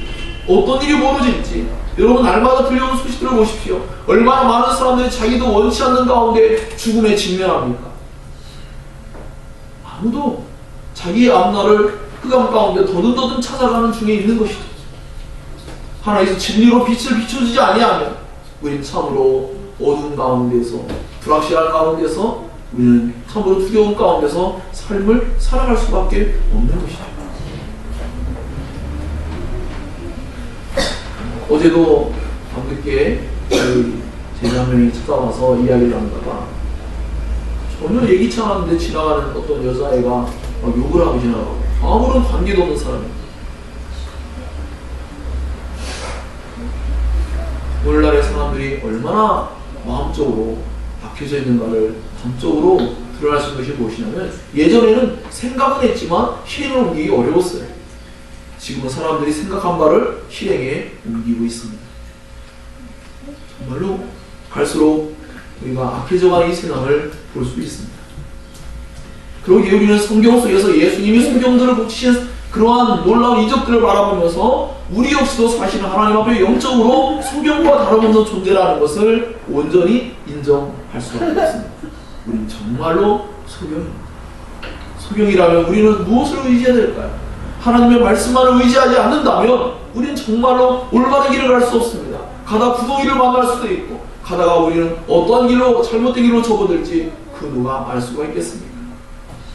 어떤 일이 벌어질지. 여러분 날마다 들려오는 소식들을 보십시오. 얼마나 많은 사람들이 자기도 원치 않는 가운데 죽음에 직면합니까? 아무도 자기의 앞날을 흑암 가운데 더듬더듬 찾아가는 중에 있는 것이죠. 하나님께서 진리로 빛을 비춰주지 아니하면 우리는 참으로 어두운 가운데서 불확실한 가운데서 우리는 참으로 두려운 가운데서 삶을 살아갈 수밖에 없는 것이죠. 어제도 밤늦게 저희 제자 한 명이 찾아와서 이야기를 나누다가 전혀 예기치 않았는데 지나가는 어떤 여자애가 막 욕을 하고 지나가고 아무런 관계도 없는 사람이에요. 오늘날의 사람들이 얼마나 마음적으로 박혀져 있는가를 전적으로 드러날 수 있는 것이 무엇이냐면 예전에는 생각은 했지만 실행을 옮기기 어려웠어요. 지금은 사람들이 생각한 바를 실행에 옮기고 있습니다. 정말로 갈수록 우리가 악해져가는 이 세상을 볼 수 있습니다. 그러기에 우리는 성경 속에서 예수님이 성경들을 고치신 그러한 놀라운 이적들을 바라보면서 우리 역시도 사실은 하나님 앞에 영적으로 소경과 다름없는 존재라는 것을 온전히 인정할 수가 없습니다. 우리는 정말로 소경입니다. 소경이라면 우리는 무엇을 의지해야 될까요? 하나님의 말씀만을 의지하지 않는다면 우리는 정말로 올바른 길을 갈 수 없습니다. 가다 구덩이를 만날 수도 있고, 가다가 우리는 어떤 길로, 잘못된 길로 접어들지 그 누가 알 수가 있겠습니까?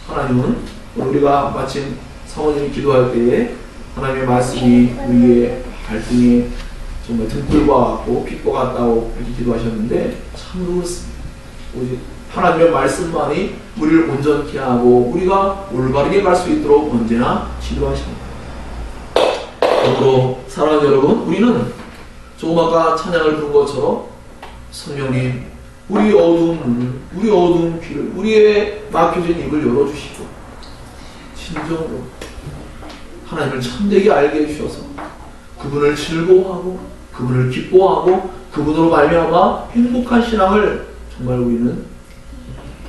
하나님은 우리가 마침 사모님이 기도할 때에 하나님의 말씀이 우리의 발등에 정말 등불과 같고 빛과 같다고 이렇게 기도하셨는데 참으로 그렇습니다. 오직 하나님의 말씀만이 우리를 온전케 하고 우리가 올바르게 갈 수 있도록 언제나 지도하십니다. 그러므로 사랑하는 여러분, 우리는 조금 아까 찬양을 부른 것처럼 성령님, 우리 어두운 눈을, 우리 어두운 귀를, 우리의 막혀진 입을 열어주시고 진정으로 하나님을 참되게 알게 해주셔서 그분을 즐거워하고 그분을 기뻐하고 그분으로 말미암아 행복한 신앙을 정말 우리는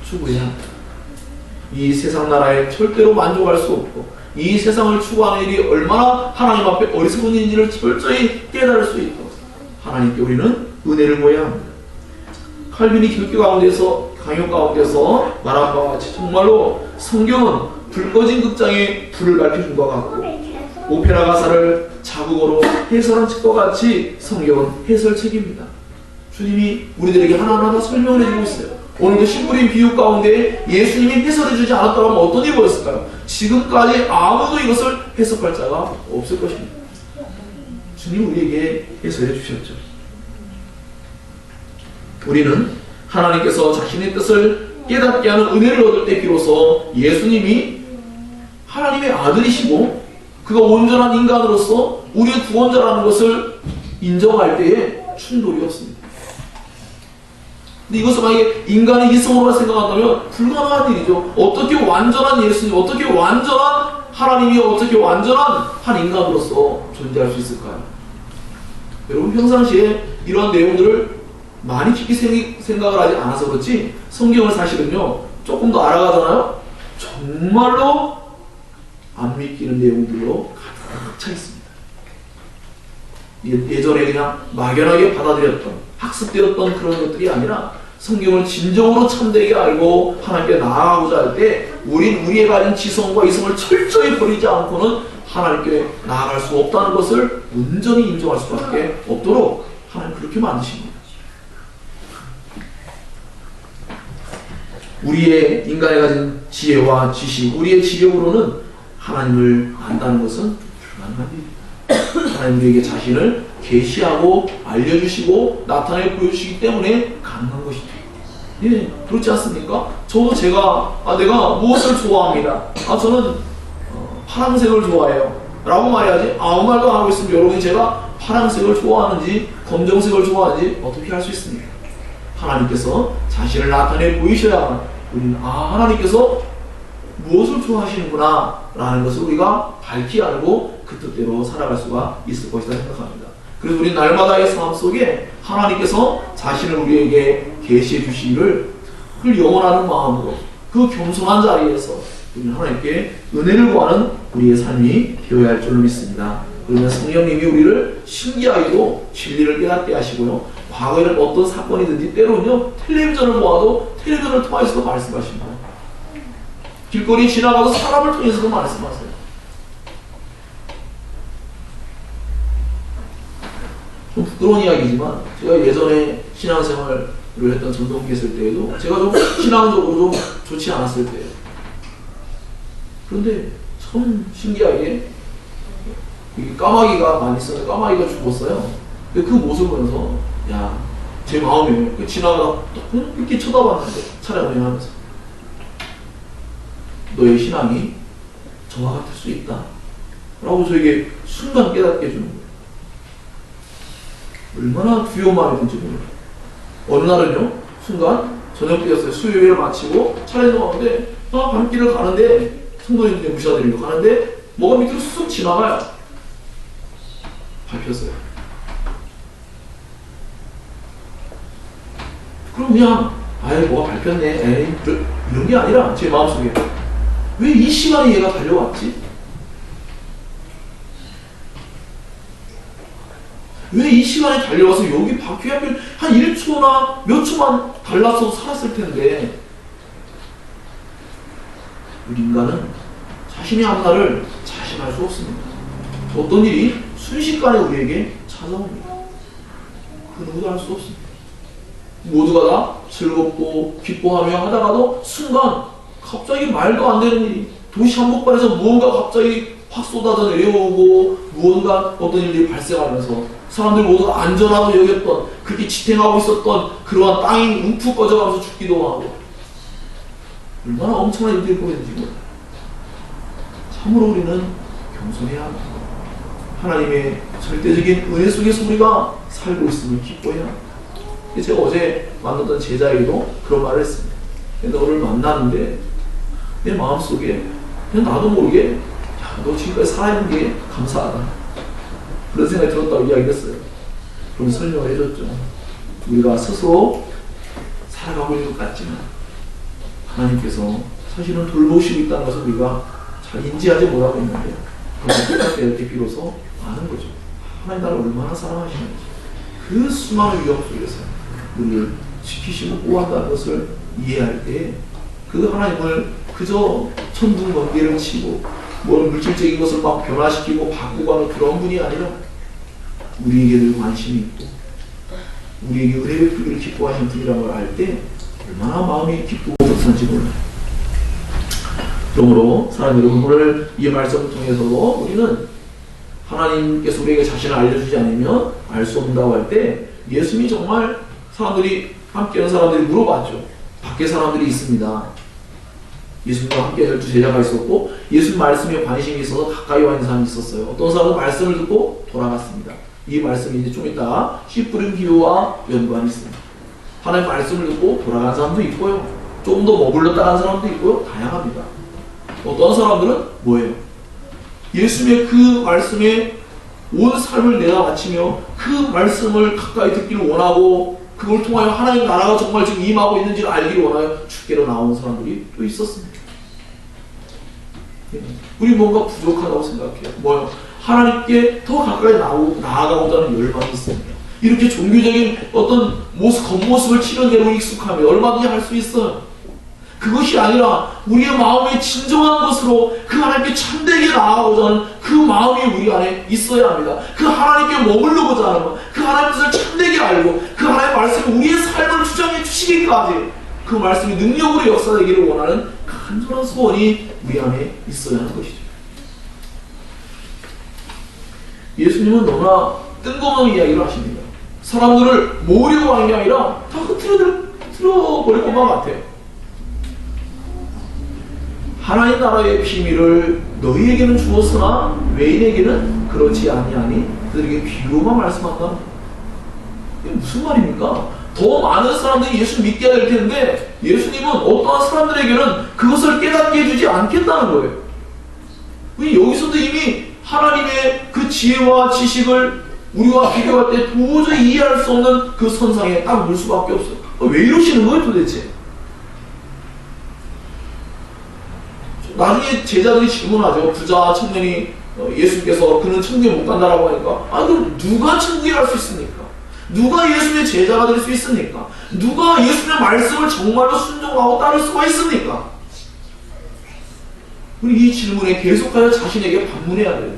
추구해야 합니다. 이 세상 나라에 절대로 만족할 수 없고 이 세상을 추구하는 일이 얼마나 하나님 앞에 어리석은 일인지를 철저히 깨달을 수 있도록 하나님께 우리는 은혜를 구해야 합니다. 칼빈이 길교 가운데서, 강요 가운데서 말한 바와 같이 정말로 성경은 불 꺼진 극장에 불을 밝혀준 것 같고 오페라 가사를 자국어로 해설한 책과 같이 성경은 해설책입니다. 주님이 우리들에게 하나하나 다 설명을 해주고 있어요. 오늘도 신부린 비유 가운데 예수님이 해설해주지 않았다면 어떤 일이 보였을까요? 지금까지 아무도 이것을 해석할 자가 없을 것입니다. 주님 우리에게 해설해 주셨죠. 우리는 하나님께서 자신의 뜻을 깨닫게 하는 은혜를 얻을 때 비로소 예수님이 하나님의 아들이시고 그가 온전한 인간으로서 우리의 구원자라는 것을 인정할 때에 충돌이 없습니다. 근데 이것을 만약에 인간의 이성으로만 생각한다면 불가능한 일이죠. 어떻게 완전한 예수님, 어떻게 완전한 하나님이 어떻게 완전한 한 인간으로서 존재할 수 있을까요? 여러분 평상시에 이러한 내용들을 많이 깊이 생각을 하지 않아서 그렇지 성경을 사실은요 조금 더 알아가잖아요. 정말로 안 믿기는 내용들로 가득 차 있습니다. 예전에 그냥 막연하게 받아들였던 학습되었던 그런 것들이 아니라 성경을 진정으로 참되게 알고 하나님께 나아가고자 할 때 우린 우리의 가진 지성과 이성을 철저히 버리지 않고는 하나님께 나아갈 수 없다는 것을 온전히 인정할 수밖에 없도록 하나님 그렇게 만드십니다. 우리의 인간이 가진 지혜와 지식, 우리의 지력으로는 하나님을 안다는 것은 불가능한 일입니다. 하나님 우리에게 자신을 계시하고 알려주시고 나타내 보여주시기 때문에 가능한 것이죠. 예, 그렇지 않습니까? 저도 내가 무엇을 좋아합니다. 저는 파란색을 좋아해요. 라고 말해야지 아무 말도 안 하고 있으면 여러분이 제가 파란색을 좋아하는지 검정색을 좋아하는지 어떻게 알 수 있습니까? 하나님께서 자신을 나타내 보이셔야만 우리는 하나님께서 무엇을 좋아하시는구나 라는 것을 우리가 밝히 알고 그 뜻대로 살아갈 수가 있을 것이다 생각합니다. 그래서 우리 날마다의 삶 속에 하나님께서 자신을 우리에게 계시해 주시기를 그 영원하는 마음으로 그 겸손한 자리에서 우리는 하나님께 은혜를 구하는 우리의 삶이 되어야 할 줄로 믿습니다. 그러면 성령님이 우리를 신기하게도 진리를 깨닫게 하시고요. 과거에는 어떤 사건이든지 때로는요 텔레비전을 보아도 텔레비전을 통해서도 말씀하십니다. 길거리 지나가도 사람을 통해서도 말씀하세요. 좀 부끄러운 이야기지만 제가 예전에 신앙생활을 했던 전동기 했을 때에도 제가 좀 신앙적으로 좀 좋지 않았을 때예요. 그런데 참 신기하게 까마귀가 많이 있었는데 까마귀가 죽었어요. 근데 그 모습을 보면서 제 마음에 지나가다 이렇게 쳐다봤는데 차량을 운행하면서 너의 신앙이 저와 같을 수 있다 라고 저에게 순간 깨닫게 해주는 거예요. 얼마나 귀여운 마음이 든지 몰라요. 어느 날은요 순간 저녁 때였어요. 수요일을 마치고 차례도 가는데 밤길을 가는데 성도님들이 무시하드리고 가는데 뭐가 밑으로 쑥 지나가요. 밟혔어요. 그럼 그냥 뭐가 밟혔네 이런 게 아니라 제 마음속에 왜 이 시간에 얘가 달려왔지? 왜 이 시간에 달려와서 여기 바퀴 앞에 한 1초나 몇 초만 달라서 살았을 텐데. 우리 인간은 자신의 앞날을 자신할 수 없습니다. 어떤 일이 순식간에 우리에게 찾아옵니다. 그 누구도 알 수 없습니다. 모두가 다 즐겁고 기뻐하며 하다가도 순간 갑자기 말도 안 되는 일이, 도시 한복판에서 무언가 갑자기 확 쏟아져 내려오고 무언가 어떤 일들이 발생하면서 사람들 모두가 안전하고 여겼던, 그렇게 지탱하고 있었던 그러한 땅이 움푹 꺼져가면서 죽기도 하고, 얼마나 엄청난 일들이 벌어지는지 몰라요. 참으로 우리는 겸손해야 합니다. 하나님의 절대적인 은혜 속에서 우리가 살고 있음을 기뻐해야 합니다. 제가 어제 만났던 제자에게도 그런 말을 했습니다. 너를 만나는데 내 마음속에 그냥 나도 모르게, 야, 너 지금까지 살아있는 게 감사하다, 그런 생각이 들었다고 이야기를 했어요. 그럼 설명을 해줬죠. 우리가 스스로 살아가고 있는 것 같지만 하나님께서 사실은 돌보시고 있다는 것을 우리가 잘 인지하지 못하고 있는데, 그것을 이렇게 비로소 아는 거죠. 하나님 나를 얼마나 사랑하시는지, 그 수많은 위험 속에서 우리를 지키시고 보호한다는 것을 이해할 때, 그 하나님을 그저 천둥 번개를 치고 뭐 물질적인 것을 막 변화시키고 바꾸고 하는 그런 분이 아니라 우리에게 늘 관심이 있고 우리에게 은혜 베푸기를 기뻐하시는 분이라는 걸 알 때 얼마나 마음이 기쁘고 감사한지 몰라요. 그러므로 사랑하는 여러분, 오늘 이 말씀을 통해서도 우리는 하나님께서 우리에게 자신을 알려주지 않으면 알 수 없다고 할 때, 예수님이 정말 사람들이, 함께하는 사람들이 물어봤죠. 밖에 사람들이 있습니다. 예수님과 함께 12제자가 있었고 예수님 말씀에 관심이 있어서 가까이 와 있는 사람이 있었어요. 어떤 사람은 말씀을 듣고 돌아갔습니다. 이 말씀이 이제 좀 이따 씨 뿌린 비유와 연관이 있습니다. 하나님 말씀을 듣고 돌아간 사람도 있고요, 좀 더 머물렀다 간 사람도 있고요, 다양합니다. 어떤 사람들은 뭐예요? 예수님의 그 말씀에 온 삶을 내가 바치며 그 말씀을 가까이 듣기를 원하고 그걸 통하여 하나님 나라가 정말 지금 임하고 있는지를 알기를 원하여 주께로 나온 사람들이 또 있었습니다. 우리 뭔가 부족하다고 생각해요. 뭐요? 하나님께 더 가까이 나아가고자 하는 열망이 있습니다. 이렇게 종교적인 어떤 겉모습을 치는 대로 익숙하면 얼마든지 할 수 있어요. 그것이 아니라 우리의 마음의 진정한 것으로 그 하나님께 참되게 나아가고자 하는 그 마음이 우리 안에 있어야 합니다. 그 하나님께 머물러고자 하는 것, 그 하나님 뜻을 참되게 알고 그 하나님의 말씀이 우리의 삶을 주장해 주시기까지 그 말씀이 능력으로 역사되기를 원하는 간절한 소원이 우리 안에 있어야 하는 것이죠. 예수님은 너무나 뜬금없는 이야기를 하십니다. 사람들을 모으려고 하는 게 아니라 다 흐트러버릴 것만 같아요. 하나님 나라의 비밀을 너희에게는 주었으나 외인에게는 그렇지 아니하니 그들에게 비유로만 말씀한다. 이게 무슨 말입니까? 더 많은 사람들이 예수 믿게 될 텐데 예수님은 어떠한 사람들에게는 그것을 깨닫게 해주지 않겠다는 거예요. 여기서도 이미 하나님의 그 지혜와 지식을 우리와 비교할 때 도저히 이해할 수 없는 그 선상에 딱 물 수밖에 없어요. 왜 이러시는 거예요 도대체? 나중에 제자들이 질문하죠. 부자 청년이 예수님께서 그는 천국에 못 간다라고 하니까, 그럼 누가 천국에 갈 수 있습니까? 누가 예수님의 제자가 될 수 있습니까? 누가 예수님의 말씀을 정말로 순종하고 따를 수가 있습니까? 우리 이 질문에 계속하여 자신에게 반문해야 돼요.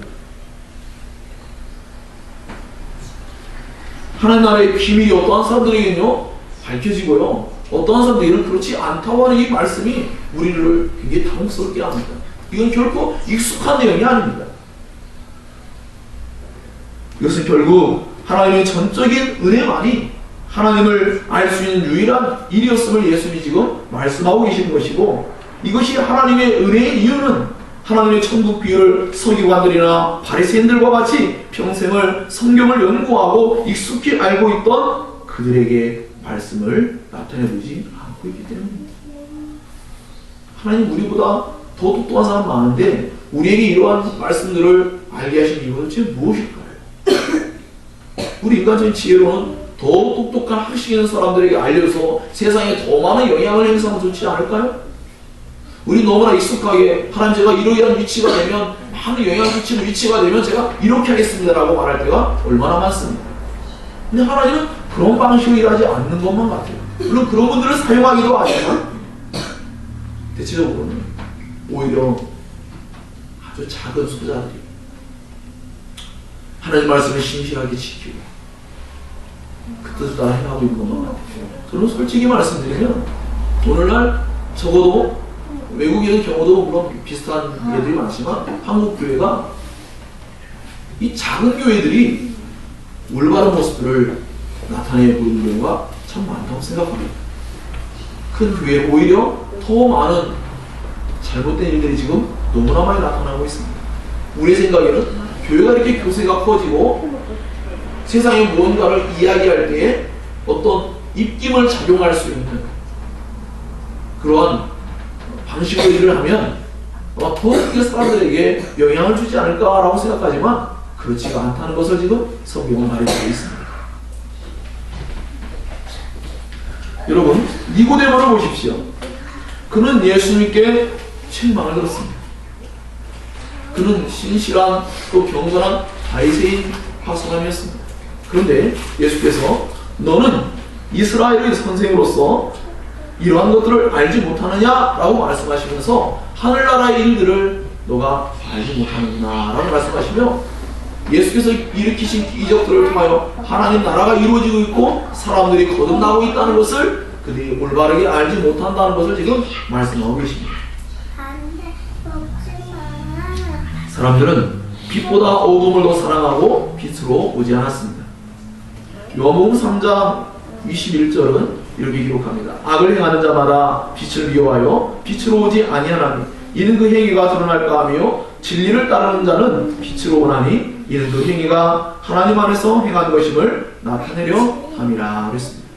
하나님 나라의 비밀이 어떠한 사람들에게는요 밝혀지고요, 어떠한 사람들에게는 그렇지 않다고 하는 이 말씀이 우리를 굉장히 당혹스럽게 합니다. 이건 결코 익숙한 내용이 아닙니다. 이것은 결국 하나님의 전적인 은혜만이 하나님을 알 수 있는 유일한 일이었음을 예수님이 지금 말씀하고 계시는 것이고, 이것이 하나님의 은혜의 이유는 하나님의 천국 비유를 서기관들이나 바리새인들과 같이 평생을 성경을 연구하고 익숙히 알고 있던 그들에게 말씀을 나타내주지 않고 있기 때문입니다. 하나님 우리보다 더 똑똑한 사람 많은데 우리에게 이러한 말씀들을 알게 하신 이유는 도대체 무엇일까요? 우리 인간적인 지혜로는 더 똑똑한 학식 있는 사람들에게 알려서 세상에 더 많은 영향을 행사하면 좋지 않을까요? 우리 너무나 익숙하게 하나님 제가 이러한 위치가 되면, 많은 영향을 끼치는 위치가 되면 제가 이렇게 하겠습니다 라고 말할 때가 얼마나 많습니다. 근데 하나님은 그런 방식으로 일하지 않는 것만 같아요. 물론 그런 분들을 사용하기도 하지만 대체적으로는 오히려 아주 작은 소자들이 하나님 말씀을 신실하게 지키고 그 뜻을 따라 행하고 있는 것만 같아요. 저는 솔직히 말씀드리면 오늘날 적어도 외국의 경우도 물론 비슷한 예들이 많지만 한국 교회가 이 작은 교회들이 올바른 모습들을 나타내 보이는 경우가 참 많다고 생각합니다. 큰 교회 오히려 더 많은 잘못된 일들이 지금 너무나 많이 나타나고 있습니다. 우리 생각에는 교회가 이렇게 교세가 커지고 세상의 무언가를 이야기할 때에 어떤 입김을 작용할 수 있는 그러한 방식으로 일을 하면 더 크게 사람들에게 영향을 주지 않을까라고 생각하지만 그렇지가 않다는 것을 지금 성경은 말해주고 있습니다. 여러분, 니고데모를 보십시오. 그는 예수님께 책망을 들었습니다. 그는 신실한 또 경건한 바리새인 파송함이었습니다. 그런데 예수께서 너는 이스라엘의 선생으로서 이러한 것들을 알지 못하느냐라고 말씀하시면서 하늘나라의 일들을 너가 알지 못하는구나 라고 말씀하시며 예수께서 일으키신 기적들을 통하여 하나님 나라가 이루어지고 있고 사람들이 거듭나고 있다는 것을 그들이 올바르게 알지 못한다는 것을 지금 말씀하고 계십니다. 사람들은 빛보다 어둠을 더 사랑하고 빛으로 오지 않았습니다. 요한복음 3장 21절은 이렇게 기록합니다. 악을 행하는 자마다 빛을 미워하여 빛으로 오지 아니하나니 이는 그 행위가 드러날까 하며 진리를 따르는 자는 빛으로 오나니 이는 그 행위가 하나님 안에서 행한 것임을 나타내려 함이라 그랬습니다.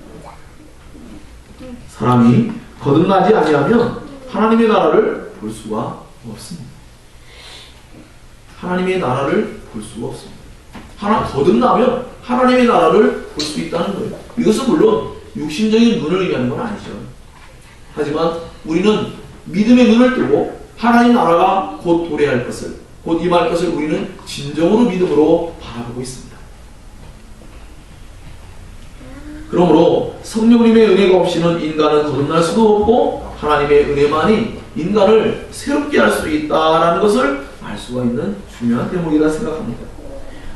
사람이 거듭나지 아니하면 하나님의 나라를 볼 수가 없습니다. 하나님의 나라를 볼 수가 없습니다. 거듭나면 하나님의 나라를 볼 수 있다는 거예요. 이것은 물론 육신적인 눈을 의미하는 건 아니죠. 하지만 우리는 믿음의 눈을 뜨고 하나님 나라가 곧 도래할 것을, 곧 임할 것을 우리는 진정으로 믿음으로 바라보고 있습니다. 그러므로 성령님의 은혜가 없이는 인간은 거듭날 수도 없고 하나님의 은혜만이 인간을 새롭게 할 수 있다는 것을 알 수가 있는 중요한 대목이라 생각합니다.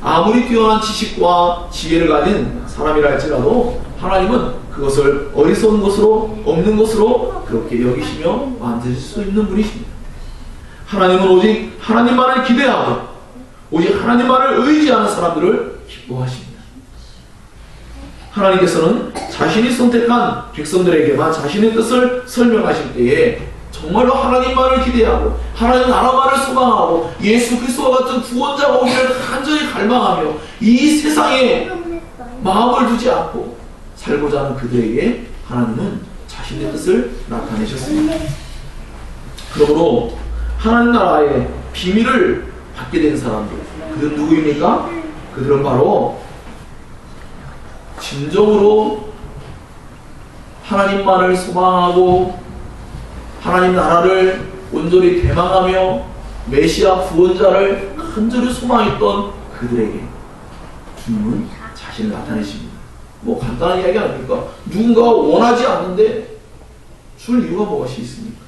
아무리 뛰어난 지식과 지혜를 가진 사람이라 할지라도 하나님은 그것을 어리석은 것으로 없는 것으로 그렇게 여기시며 만드실 수 있는 분이십니다. 하나님은 오직 하나님만을 기대하고 오직 하나님만을 의지하는 사람들을 기뻐하십니다. 하나님께서는 자신이 선택한 백성들에게만 자신의 뜻을 설명하실 때에 정말로 하나님만을 기대하고 하나님 나라만을 소망하고 예수 그리스도와 같은 구원자가 오기를 간절히 갈망하며 이 세상에 마음을 두지 않고 살고자 하는 그들에게 하나님은 자신의 뜻을 나타내셨습니다. 그러므로 하나님 나라의 비밀을 받게 된 사람들, 그들은 누구입니까? 그들은 바로 진정으로 하나님만을 소망하고 하나님 나라를 온전히 대망하며 메시아 구원자를 간절히 소망했던 그들에게 주님은 자신을 나타내십니다. 뭐 간단한 이야기 아닙니까? 누군가가 원하지 않는데 줄 이유가 무엇이 있습니까?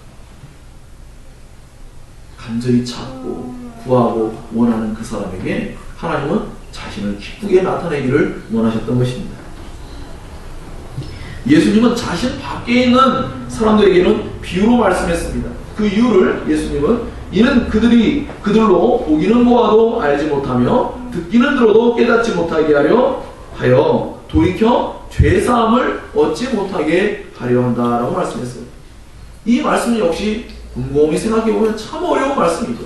간절히 찾고 구하고 원하는 그 사람에게 하나님은 자신을 기쁘게 나타내기를 원하셨던 것입니다. 예수님은 자신 밖에 있는 사람들에게는 비유로 말씀했습니다. 그 이유를 예수님은 이는 그들이 그들로 보기는 보아도 알지 못하며 듣기는 들어도 깨닫지 못하게 하여 돌이켜 죄사함을 얻지 못하게 하려 한다라고 말씀했어요. 이 말씀 역시 곰곰이 생각해보면 참 어려운 말씀이죠.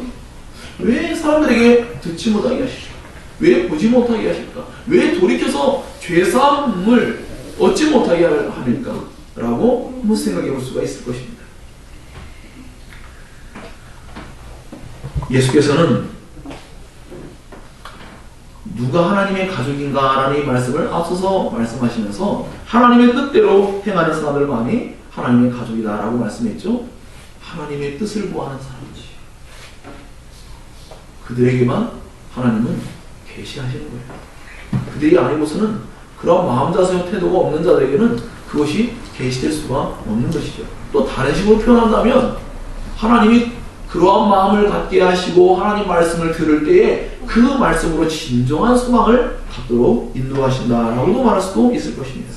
왜 사람들에게 듣지 못하게 하실까? 왜 보지 못하게 하실까? 왜 돌이켜서 죄사함을 얻지 못하게 하니까? 라고 한번 생각해 볼 수가 있을 것입니다. 예수께서는 누가 하나님의 가족인가 라는 이 말씀을 앞서서 말씀하시면서 하나님의 뜻대로 행하는 사람들만이 하나님의 가족이다 라고 말씀했죠. 하나님의 뜻을 구하는 사람이지. 그들에게만 하나님은 계시하시는 거예요. 그들이 아니고서는 그런 마음 자세와 태도가 없는 자들에게는 그것이 계시될 수가 없는 것이죠. 또 다른 식으로 표현한다면 하나님이 그러한 마음을 갖게 하시고 하나님 말씀을 들을 때에 그 말씀으로 진정한 소망을 갖도록 인도하신다라고도 말할 수도 있을 것입니다.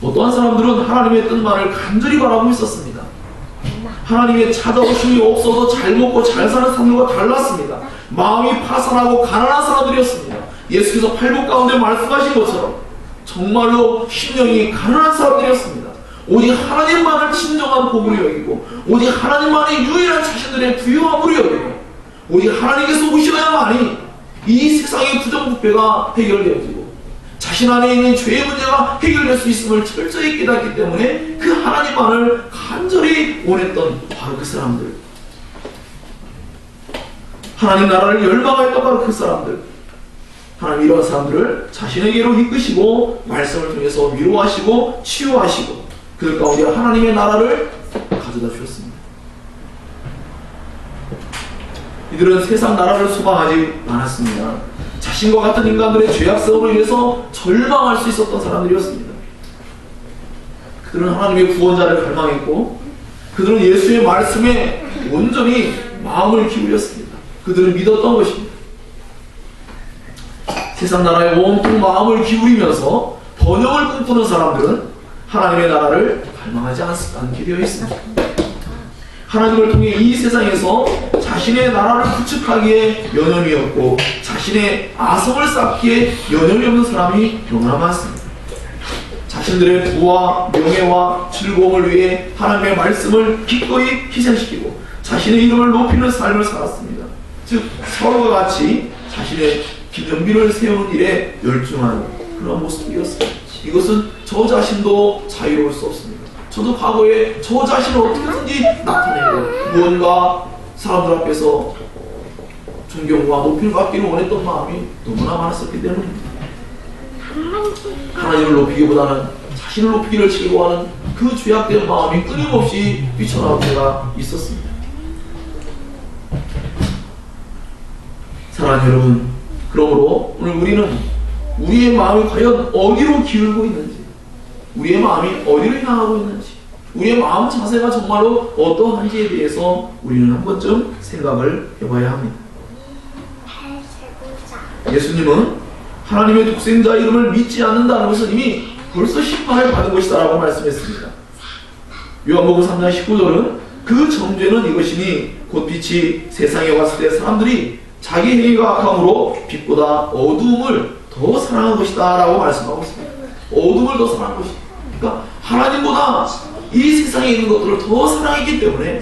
어떠한 사람들은 하나님의 뜻만을 간절히 바라고 있었습니다. 하나님의 찾아오심이 없어도 잘 먹고 잘 사는 사람들과 달랐습니다. 마음이 파산하고 가난한 사람들이었습니다. 예수께서 팔복 가운데 말씀하신 것처럼 정말로 심령이 가난한 사람들이었습니다. 오직 하나님만을 진정한 복으로 여기고 오직 하나님만의 유일한 자신들의 부유함으로 여기고 오직 하나님께서 오셔야만이 이 세상의 부정부패가 해결되어지고 자신 안에 있는 죄의 문제가 해결될 수 있음을 철저히 깨닫기 때문에 그 하나님만을 간절히 원했던 바로 그 사람들, 하나님 나라를 열망했던 바로 그 사람들, 하나님 이런 사람들을 자신에게로 이끄시고 말씀을 통해서 위로하시고 치유하시고 그들 가운데 하나님의 나라를 가져다 주셨습니다. 이들은 세상 나라를 소망하지 않았습니다. 자신과 같은 인간들의 죄악성으로 인해서 절망할 수 있었던 사람들이었습니다. 그들은 하나님의 구원자를 갈망했고 그들은 예수의 말씀에 온전히 마음을 기울였습니다. 그들은 믿었던 것입니다. 세상 나라에 온통 마음을 기울이면서 번영을 꿈꾸는 사람들은 하나님의 나라를 갈망하지 않게 되어 있습니다. 하나님을 통해 이 세상에서 자신의 나라를 구축하기에 연연이 없고 자신의 아성을 쌓기에 연연이 없는 사람이 너무나 많습니다. 자신들의 부와 명예와 즐거움을 위해 하나님의 말씀을 기꺼이 희생시키고 자신의 이름을 높이는 삶을 살았습니다. 즉 서로가 같이 자신의 기념비를 세우는 일에 열중하는 그런 모습이었습니다. 이것은 저 자신도 자유로울 수 없습니다. 저도 과거에 저 자신을 어떻게든지 나타내고 무언가 사람들 앞에서 존경과 높임을 받기를 원했던 마음이 너무나 많았었기 때문입니다. 하나님을 높이기보다는 자신을 높이기를 즐거워하는 그 죄악된 마음이 끊임없이 뛰쳐나올 때가 있었습니다. 사랑하는 여러분, 그러므로 오늘 우리는 우리의 마음이 과연 어디로 기울고 있는지, 우리의 마음이 어디로 향하고 있는지, 우리의 마음 자세가 정말로 어떠한지에 대해서 우리는 한 번쯤 생각을 해봐야 합니다. 예수님은 하나님의 독생자 이름을 믿지 않는다는 것은 이미 벌써 심판을 받은 것이다 라고 말씀했습니다. 요한복음 3장 19절은 그 정죄는 이것이니 곧 빛이 세상에 왔을 때 사람들이 자기 행위가 악함으로 빛보다 어두움을 더 사랑한 것이다 라고 말씀하고 있습니다. 어둠을 더 사랑한 것이다. 그러니까 하나님보다 이 세상에 있는 것들을 더 사랑했기 때문에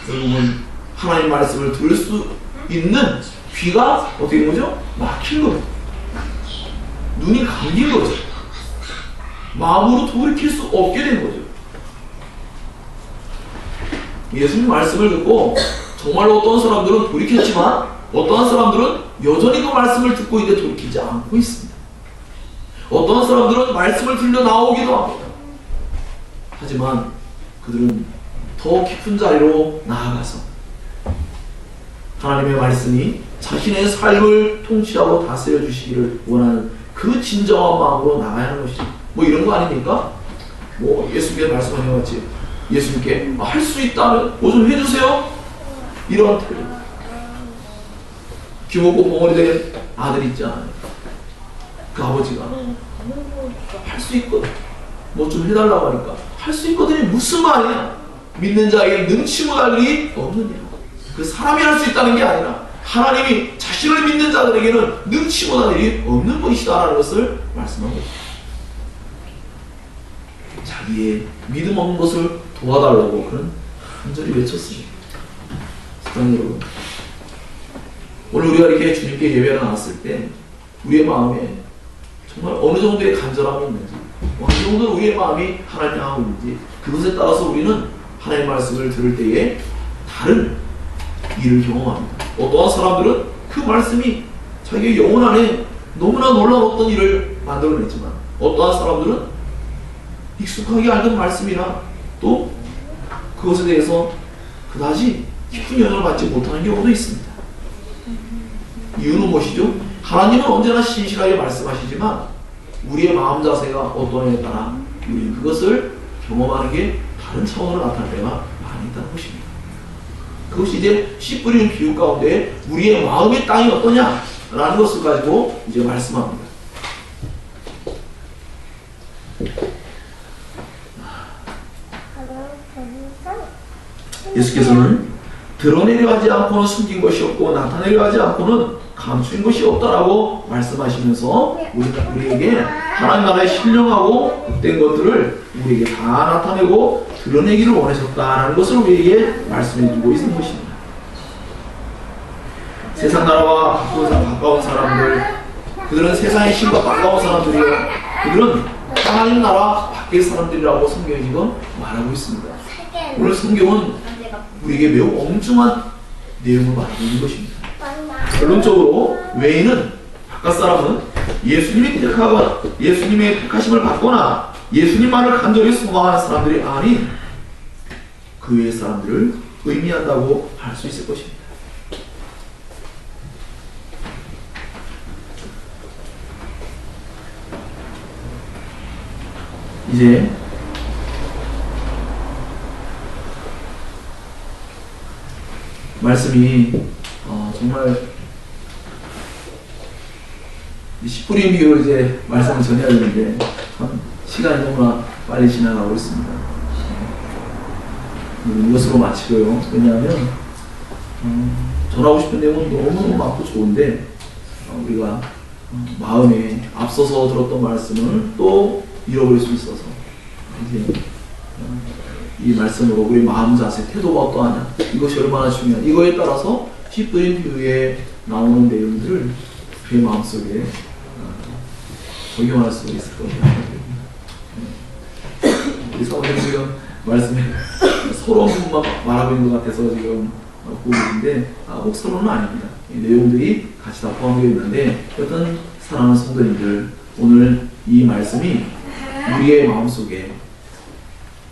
결국은 하나님 말씀을 들을 수 있는 귀가 어떻게 된 거죠? 막힌 거죠. 눈이 감긴 거죠. 마음으로 돌이킬 수 없게 된 거죠. 예수님 말씀을 듣고 정말로 어떤 사람들은 돌이켰지만 어떠한 사람들은 여전히 그 말씀을 듣고 있는데 돌이키지 않고 있습니다. 어떠한 사람들은 말씀을 들려 나오기도 합니다. 하지만 그들은 더 깊은 자리로 나아가서 하나님의 말씀이 자신의 삶을 통치하고 다스려 주시기를 원하는 그 진정한 마음으로 나가야 하는 것이죠. 뭐 이런 거 아닙니까? 뭐 예수님께 말씀하신 것 같이 예수님께 할 수 있다면 뭐 좀 해주세요. 이런 태도. 귀먹고 봉어리 된 아들 있잖아요. 그 아버지가 할 수 있거든. 뭐 좀 해달라고 하니까 할 수 있거든이 무슨 말이야? 믿는 자에게 능치 못할 일이 없느니라. 그 사람이 할 수 있다는 게 아니라 하나님이 자신을 믿는 자들에게는 능치 못할 일이 없는 것이다라는 것을 말씀하고 있습니다. 자기의 믿음 없는 것을 도와달라고 그는 간절히 외쳤습니다. 사랑하는 여러분, 오늘 우리가 이렇게 주님께 예배를 나왔을 때 우리의 마음에 정말 어느 정도의 간절함이 있는지, 어느 정도 우리의 마음이 하나님 향하고 있는지, 그것에 따라서 우리는 하나님의 말씀을 들을 때에 다른 일을 경험합니다. 어떠한 사람들은 그 말씀이 자기의 영혼 안에 너무나 놀라운 어떤 일을 만들어냈지만 어떠한 사람들은 익숙하게 알던 말씀이라 또 그것에 대해서 그다지 깊은 영향을 받지 못하는 경우도 있습니다. 이유는 무엇이죠? 하나님은 언제나 신실하게 말씀하시지만 우리의 마음 자세가 어떠냐에 따라 우리는 그것을 경험하는 게 다른 차원으로 나타날 때가 안에 있다는 것입니다. 그것이 이제 씨 뿌리는 비유 가운데 우리의 마음의 땅이 어떠냐라는 것을 가지고 이제 말씀합니다. 예수께서는 드러내려 하지 않고는 숨긴 것이 없고 나타내려 하지 않고는 감추인 것이 없다라고 말씀하시면서 우리에게 하나님 나라의 신령하고 복된 것들을 우리에게 다 나타내고 드러내기를 원하셨다라는 것을 우리에게 말씀해주고 있는 것입니다. 세상 나라와 가까운 사람들, 그들은 세상의 신과 가까운 사람들이요, 그들은 하나님 나라 밖의 사람들이라고 성경이 지금 말하고 있습니다. 오늘 성경은 우리에게 매우 엄중한 내용을 말하고 있는 것입니다. 결론적으로 외인은, 바깥 사람은 예수님의 택하심을 받거나 예수님만을 간절히 소망하는 사람들이 아닌 그 외의 사람들을 의미한다고 할 수 있을 것입니다. 이제 말씀이 정말 씨 뿌린 비유를 이제 말씀을 전해야 되는데 참 시간이 너무나 빨리 지나가고 있습니다. 이것으로 마치고요. 왜냐하면 전하고 싶은 내용은 너무너무 많고 좋은데 우리가 마음에 앞서서 들었던 말씀을 또 잃어버릴 수 있어서 이제 이 말씀으로 우리 마음 자세, 태도가 어떠하냐, 이것이 얼마나 중요한, 이거에 따라서 씨 뿌린 비유에 나오는 내용들을 그의 마음속에 적용할 수 있을 것입니다. 우리 사모님 지금 말씀에 서러운 부분만 말하고 있는 것 같아서 지금 보고 계신데 꼭 서러는 아닙니다. 이 내용들이 같이 다 포함되어 있는데 어떤 사랑하는 성도님들, 오늘 이 말씀이 우리의 마음속에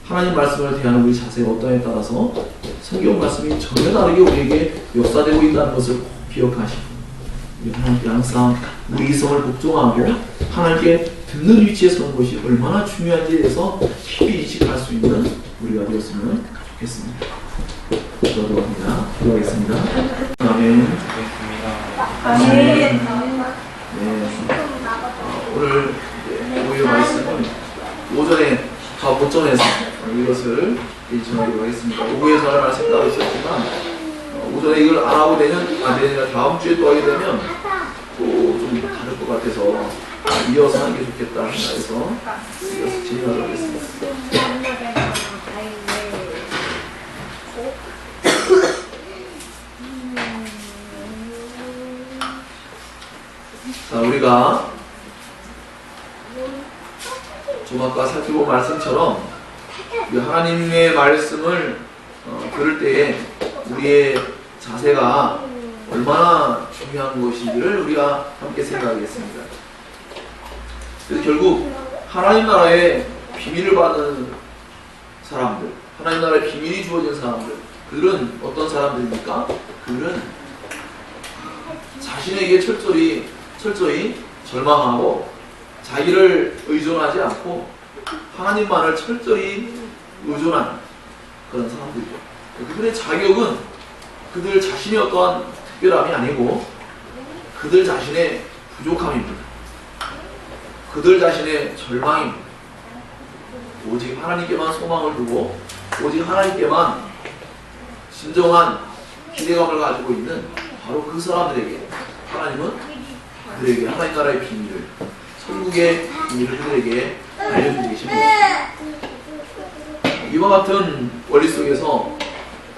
하나님 말씀을 대하는 우리 자세가 어떠냐에 따라서 성경 말씀이 전혀 다르게 우리에게 역사되고 있다는 것을 꼭 기억하시고 우리 하나님께 항상 우리 이성을 복종하고 하나님께 듣는 위치에 서는 것이 얼마나 중요한지에 대해서 깊이 인식할 수 있는 우리가 되었으면 좋겠습니다. 기도하겠습니다. 기도하겠습니다. 아멘. 아멘. 네. 오늘 오후의 말씀은 오전에 본전에서 이것을 전하기로 하겠습니다. 오후에 전할 말씀 따로 있었지만 오전에 이걸 안 하고 내년 다음 주에 또 하게 되면 또 좀 다를 것 같아서 이어서 하는 게 좋겠다 해서 이어서 진행하도록 하겠습니다. 자, 우리가 좀 아까 살펴본 말씀처럼 하나님의 말씀을 들을 때에 우리의 자세가 얼마나 중요한 것인지를 우리가 함께 생각하겠습니다. 그래서 결국 하나님 나라의 비밀을 받는 사람들, 하나님 나라의 비밀이 주어진 사람들, 그들은 어떤 사람들입니까? 그들은 자신에게 철저히 절망하고 자기를 의존하지 않고 하나님만을 철저히 의존하는 그런 사람들이죠. 그들의 자격은 그들 자신의 어떠한 특별함이 아니고 그들 자신의 부족함입니다. 그들 자신의 절망입니다. 오직 하나님께만 소망을 두고 오직 하나님께만 진정한 기대감을 가지고 있는 바로 그 사람들에게 하나님은 그들에게 하나님 나라의 비밀을, 천국의 비밀을 그들에게 알려주고 계십니다. 이와 같은 원리 속에서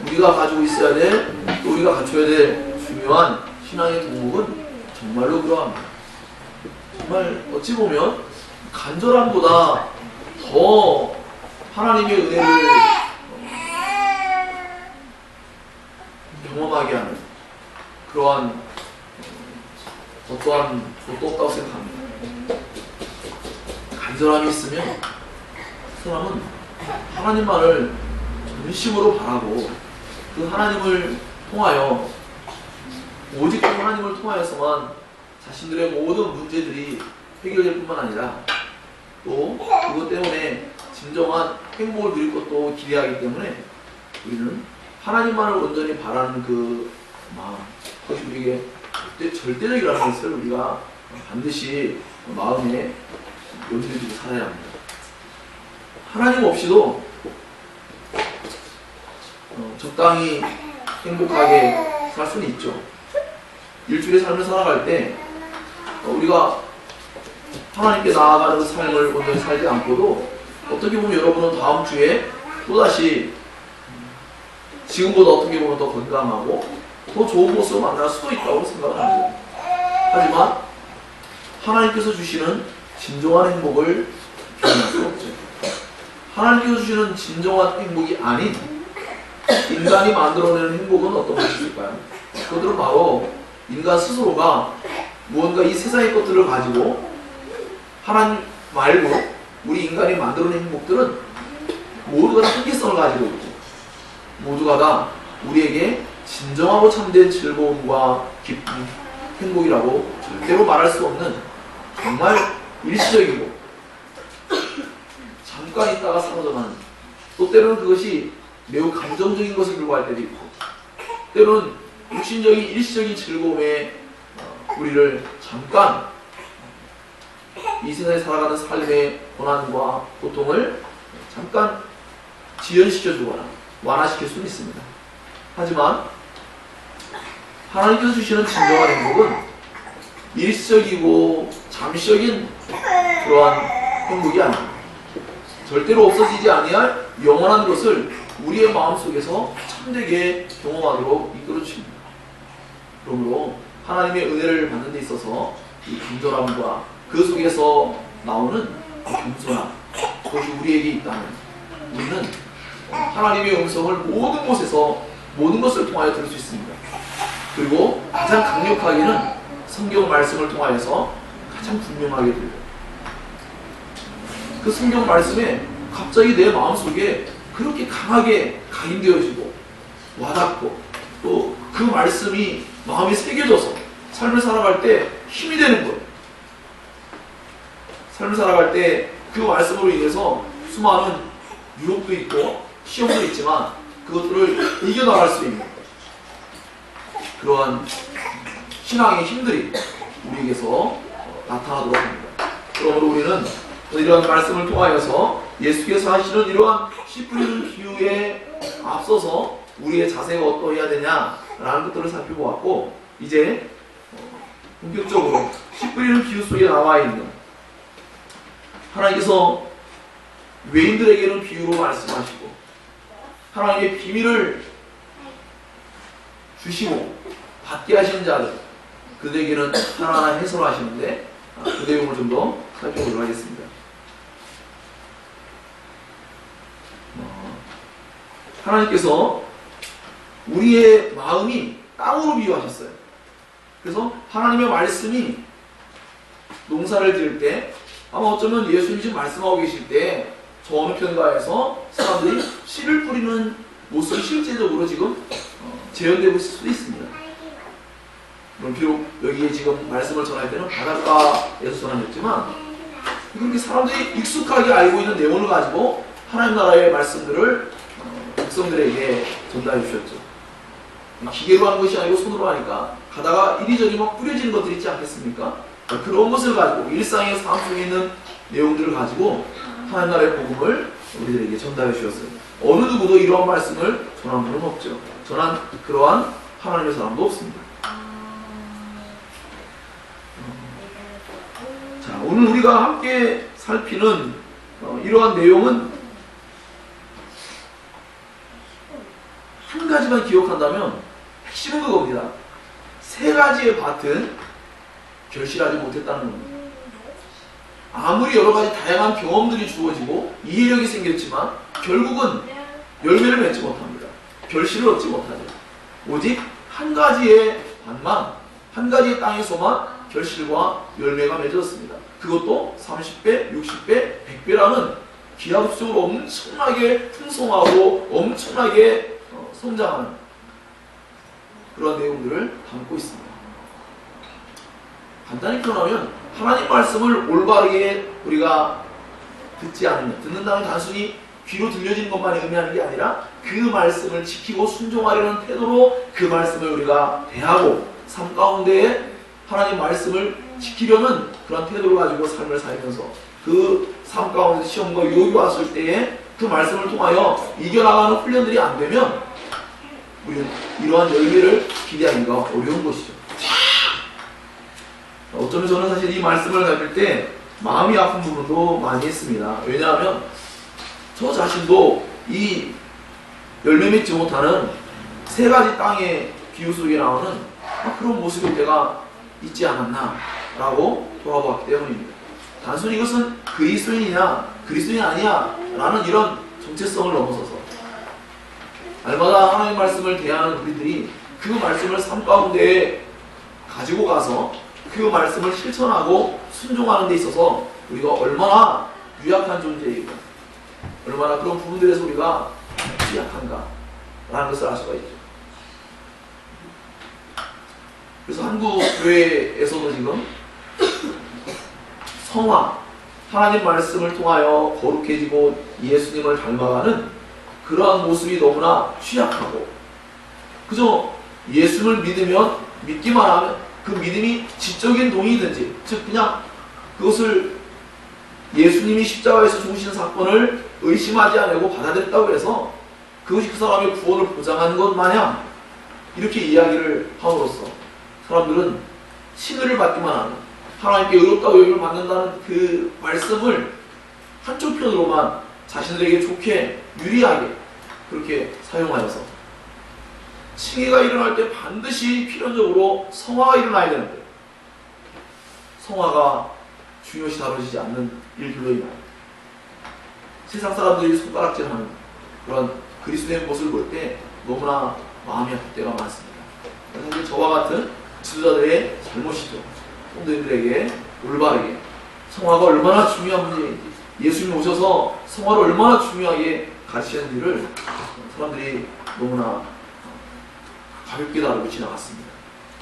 우리가 가지고 있어야 될, 또 우리가 갖춰야 될 중요한 신앙의 덕목은 정말로 그러합니다. 정말 어찌 보면 간절함보다 더 하나님의 은혜를 경험하게 하는 그러한 어떠한 것도 없다고 생각합니다. 간절함이 있으면 그 사람은 하나님만을 전심으로 바라고 그 하나님을 통하여 오직 그 하나님을 통하여서만 자신들의 모든 문제들이 해결될 뿐만 아니라 또 그것 때문에 진정한 행복을 누릴 것도 기대하기 때문에 우리는 하나님만을 온전히 바라는 그 마음, 그것이 우리에게 절대적이라는 것을 우리가 반드시 마음에 염두에 두고 살아야 합니다. 하나님 없이도 적당히 행복하게 살 수는 있죠. 일주일의 삶을 살아갈 때 우리가 하나님께 나아가는 그 삶을 온전히 살지 않고도 어떻게 보면 여러분은 다음 주에 또다시 지금보다 어떻게 보면 더 건강하고 더 좋은 모습을 만날 수도 있다고 생각을 합니다. 하지만 하나님께서 주시는 진정한 행복을 표현할 수 없죠. 하나님께서 주시는 진정한 행복이 아닌 인간이 만들어내는 행복은 어떤 것이 있을까요? 그것들은 바로 인간 스스로가 무언가 이 세상의 것들을 가지고 하나님 말고 우리 인간이 만들어낸 행복들은 모두가 다 한계성을 가지고 있고 모두가 다 우리에게 진정하고 참된 즐거움과 기쁨, 행복이라고 절대로 말할 수 없는 정말 일시적이고 잠깐 있다가 사라져가는, 또 때로는 그것이 매우 감정적인 것을 요구할 때도 있고 때로는 육신적인 일시적인 즐거움에 우리를 잠깐 이 세상에 살아가는 삶의 고난과 고통을 잠깐 지연시켜주거나 완화시킬 수는 있습니다. 하지만 하나님께서 주시는 진정한 행복은 일시적이고 잠시적인 그러한 행복이 아닙니다. 절대로 없어지지 아니할 영원한 것을 우리의 마음속에서 참되게 경험하도록 이끌어 주십니다. 그러므로 하나님의 은혜를 받는 데 있어서 이 간절함과 그 속에서 나오는 겸손함, 그것이 우리에게 있다면 우리는 하나님의 음성을 모든 곳에서 모든 것을 통하여 들을 수 있습니다. 그리고 가장 강력하게는 성경 말씀을 통하여서 가장 분명하게 들려요. 그 성경 말씀에 갑자기 내 마음속에 그렇게 강하게 각인되어지고 와닿고 또 그 말씀이 마음에 새겨져서 삶을 살아갈 때 힘이 되는 거예요. 삶을 살아갈 때 그 말씀으로 인해서 수많은 유혹도 있고 시험도 있지만 그것들을 이겨나갈 수 있는 그러한 신앙의 힘들이 우리에게서 나타나도록 합니다. 그러므로 우리는 이러한 말씀을 통하여서 예수께서 하시는 이러한 씨 뿌리는 비유에 앞서서 우리의 자세가 어떠해야 되냐라는 것들을 살펴보았고, 이제 본격적으로 씨 뿌리는 비유 속에 나와 있는 하나님께서 외인들에게는 비유로 말씀하시고 하나님의 비밀을 주시고 받게 하시는 자들, 그들에게는 하나하나 해설하시는데 그 내용을 좀 더 살펴보도록 하겠습니다. 하나님께서 우리의 마음이 땅으로 비유하셨어요. 그래서 하나님의 말씀이 농사를 지을 때 아마 어쩌면 예수님이 지금 말씀하고 계실 때 저 어느 편가에서 사람들이 씨를 뿌리는 모습이 실제적으로 지금 재현되고 있을 수도 있습니다. 물론 비록 여기에 지금 말씀을 전할 때는 바닷가에서 전하셨지만 그렇게 사람들이 익숙하게 알고 있는 내용을 가지고 하나님 나라의 말씀들을 백성들에게 전달해 주셨죠. 기계로 한 것이 아니고 손으로 하니까 가다가 이리저리 막 뿌려지는 것들이 있지 않겠습니까? 그런 것을 가지고 일상의 삶 속에 있는 내용들을 가지고 하나님 나라의 복음을 우리들에게 전달해 주셨어요. 어느 누구도 이러한 말씀을 전한 분은 없죠. 전한 그러한 하나님의 사람도 없습니다. 자, 오늘 우리가 함께 살피는 이러한 내용은 한 가지만 기억한다면 핵심은 그겁니다. 세 가지의 밭은 결실하지 못했다는 겁니다. 아무리 여러 가지 다양한 경험들이 주어지고 이해력이 생겼지만 결국은 열매를 맺지 못합니다. 결실을 얻지 못하죠. 오직 한 가지의 밭만, 한 가지의 땅에서만 결실과 열매가 맺어졌습니다. 그것도 30배, 60배, 100배라는 기하급수적으로 엄청나게 풍성하고 엄청나게 성장하는 그런 내용들을 담고 있습니다. 간단히 표현하면 하나님 말씀을 올바르게 우리가 듣지 않으면, 듣는다는 단순히 귀로 들려지는 것만 의미하는 게 아니라 그 말씀을 지키고 순종하려는 태도로 그 말씀을 우리가 대하고 삶 가운데에 하나님 말씀을 지키려는 그런 태도를 가지고 삶을 살면서 그 삶 가운데 시험과 유혹이 왔을 때에 그 말씀을 통하여 이겨나가는 훈련들이 안 되면 우리는 이러한 열매를 기대하기가 어려운 것이죠. 어쩌면 저는 사실 이 말씀을 나눌 때 마음이 아픈 부분도 많이 있습니다. 왜냐하면 저 자신도 이 열매 맺지 못하는 세 가지 땅의 비유 속에 나오는 그런 모습일 때가 있지 않았나 라고 돌아보았기 때문입니다. 단순히 이것은 그리스도인이냐 그리스도인이 아니야 라는 이런 정체성을 넘어서서 날마다 하나님의 말씀을 대하는 우리들이 그 말씀을 삶 가운데 가지고 가서 그 말씀을 실천하고 순종하는 데 있어서 우리가 얼마나 유약한 존재이고 얼마나 그런 부분들에서 우리가 취약한가 라는 것을 알 수가 있죠. 그래서 한국 교회에서도 지금 성화, 하나님 말씀을 통하여 거룩해지고 예수님을 닮아가는 그러한 모습이 너무나 취약하고 그저 예수를 믿으면 믿기만 하면 그 믿음이 지적인 동의든지 즉 그냥 그것을 예수님이 십자가에서 죽으시는 사건을 의심하지 않고 받아들였다고 해서 그것이 그 사람의 구원을 보장하는 것 마냥 이렇게 이야기를 함으로써 사람들은 칭의를 받기만 하는 하나님께 의롭다고 여김을 받는다는 그 말씀을 한쪽 편으로만 자신들에게 좋게 유리하게 그렇게 사용하여서 칭의가 일어날 때 반드시 필연적으로 성화가 일어나야 되는데 성화가 중요시 다뤄지지 않는 일들로 인하여 세상 사람들이 손가락질하는 그런 그리스도의 모습을 볼 때 너무나 마음이 아플 때가 많습니다. 사실 저와 같은 지도자들의 잘못이죠. 성도님들에게 올바르게 성화가 얼마나 중요한 문제인지 예수님이 오셔서 성화를 얼마나 중요하게 가르치는지를 사람들이 너무나 가볍게 다루고 지나갔습니다.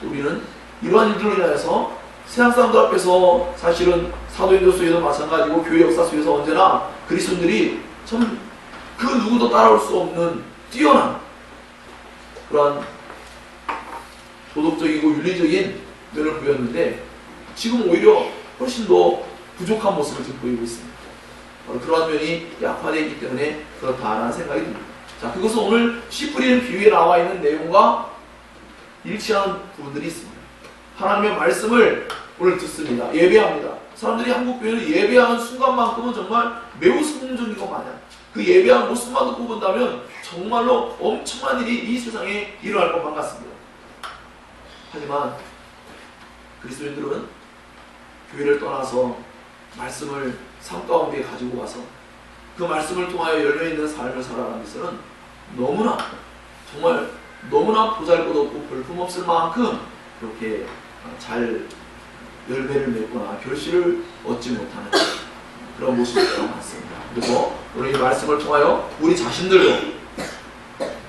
우리는 이러한 일들로 인해서 세상 사람들 앞에서 사실은 사도행전 속에도 마찬가지고 교회 역사 속에서 언제나 그리스도인들이 참 그 누구도 따라올 수 없는 뛰어난 그러한 도덕적이고 윤리적인 면을 보였는데 지금 오히려 훨씬 더 부족한 모습을 지금 보이고 있습니다. 그러한 면이 약화되어 있기 때문에 그렇다라는 생각이 듭니다. 자, 그것은 오늘 씨 뿌리는 비유에 나와 있는 내용과 일치하는 부분들이 있습니다. 하나님의 말씀을 오늘 듣습니다. 예배합니다. 사람들이 한국 교회는 예배하는 순간만큼은 정말 매우 성공적인 것 마냥 그 예배하는 모습만 듣고 본다면 정말로 엄청난 일이 이 세상에 일어날 것만 같습니다. 하지만 그리스도인들은 교회를 떠나서 말씀을 삶 가운데 가지고 와서 그 말씀을 통하여 열려있는 삶을 살아가는 것은 너무나 정말 너무나 보잘것없고 볼품없을 만큼 그렇게 잘 열매를 맺거나 결실을 얻지 못하는 그런 모습이 많습니다. 그래서 오늘 이 말씀을 통하여 우리 자신들도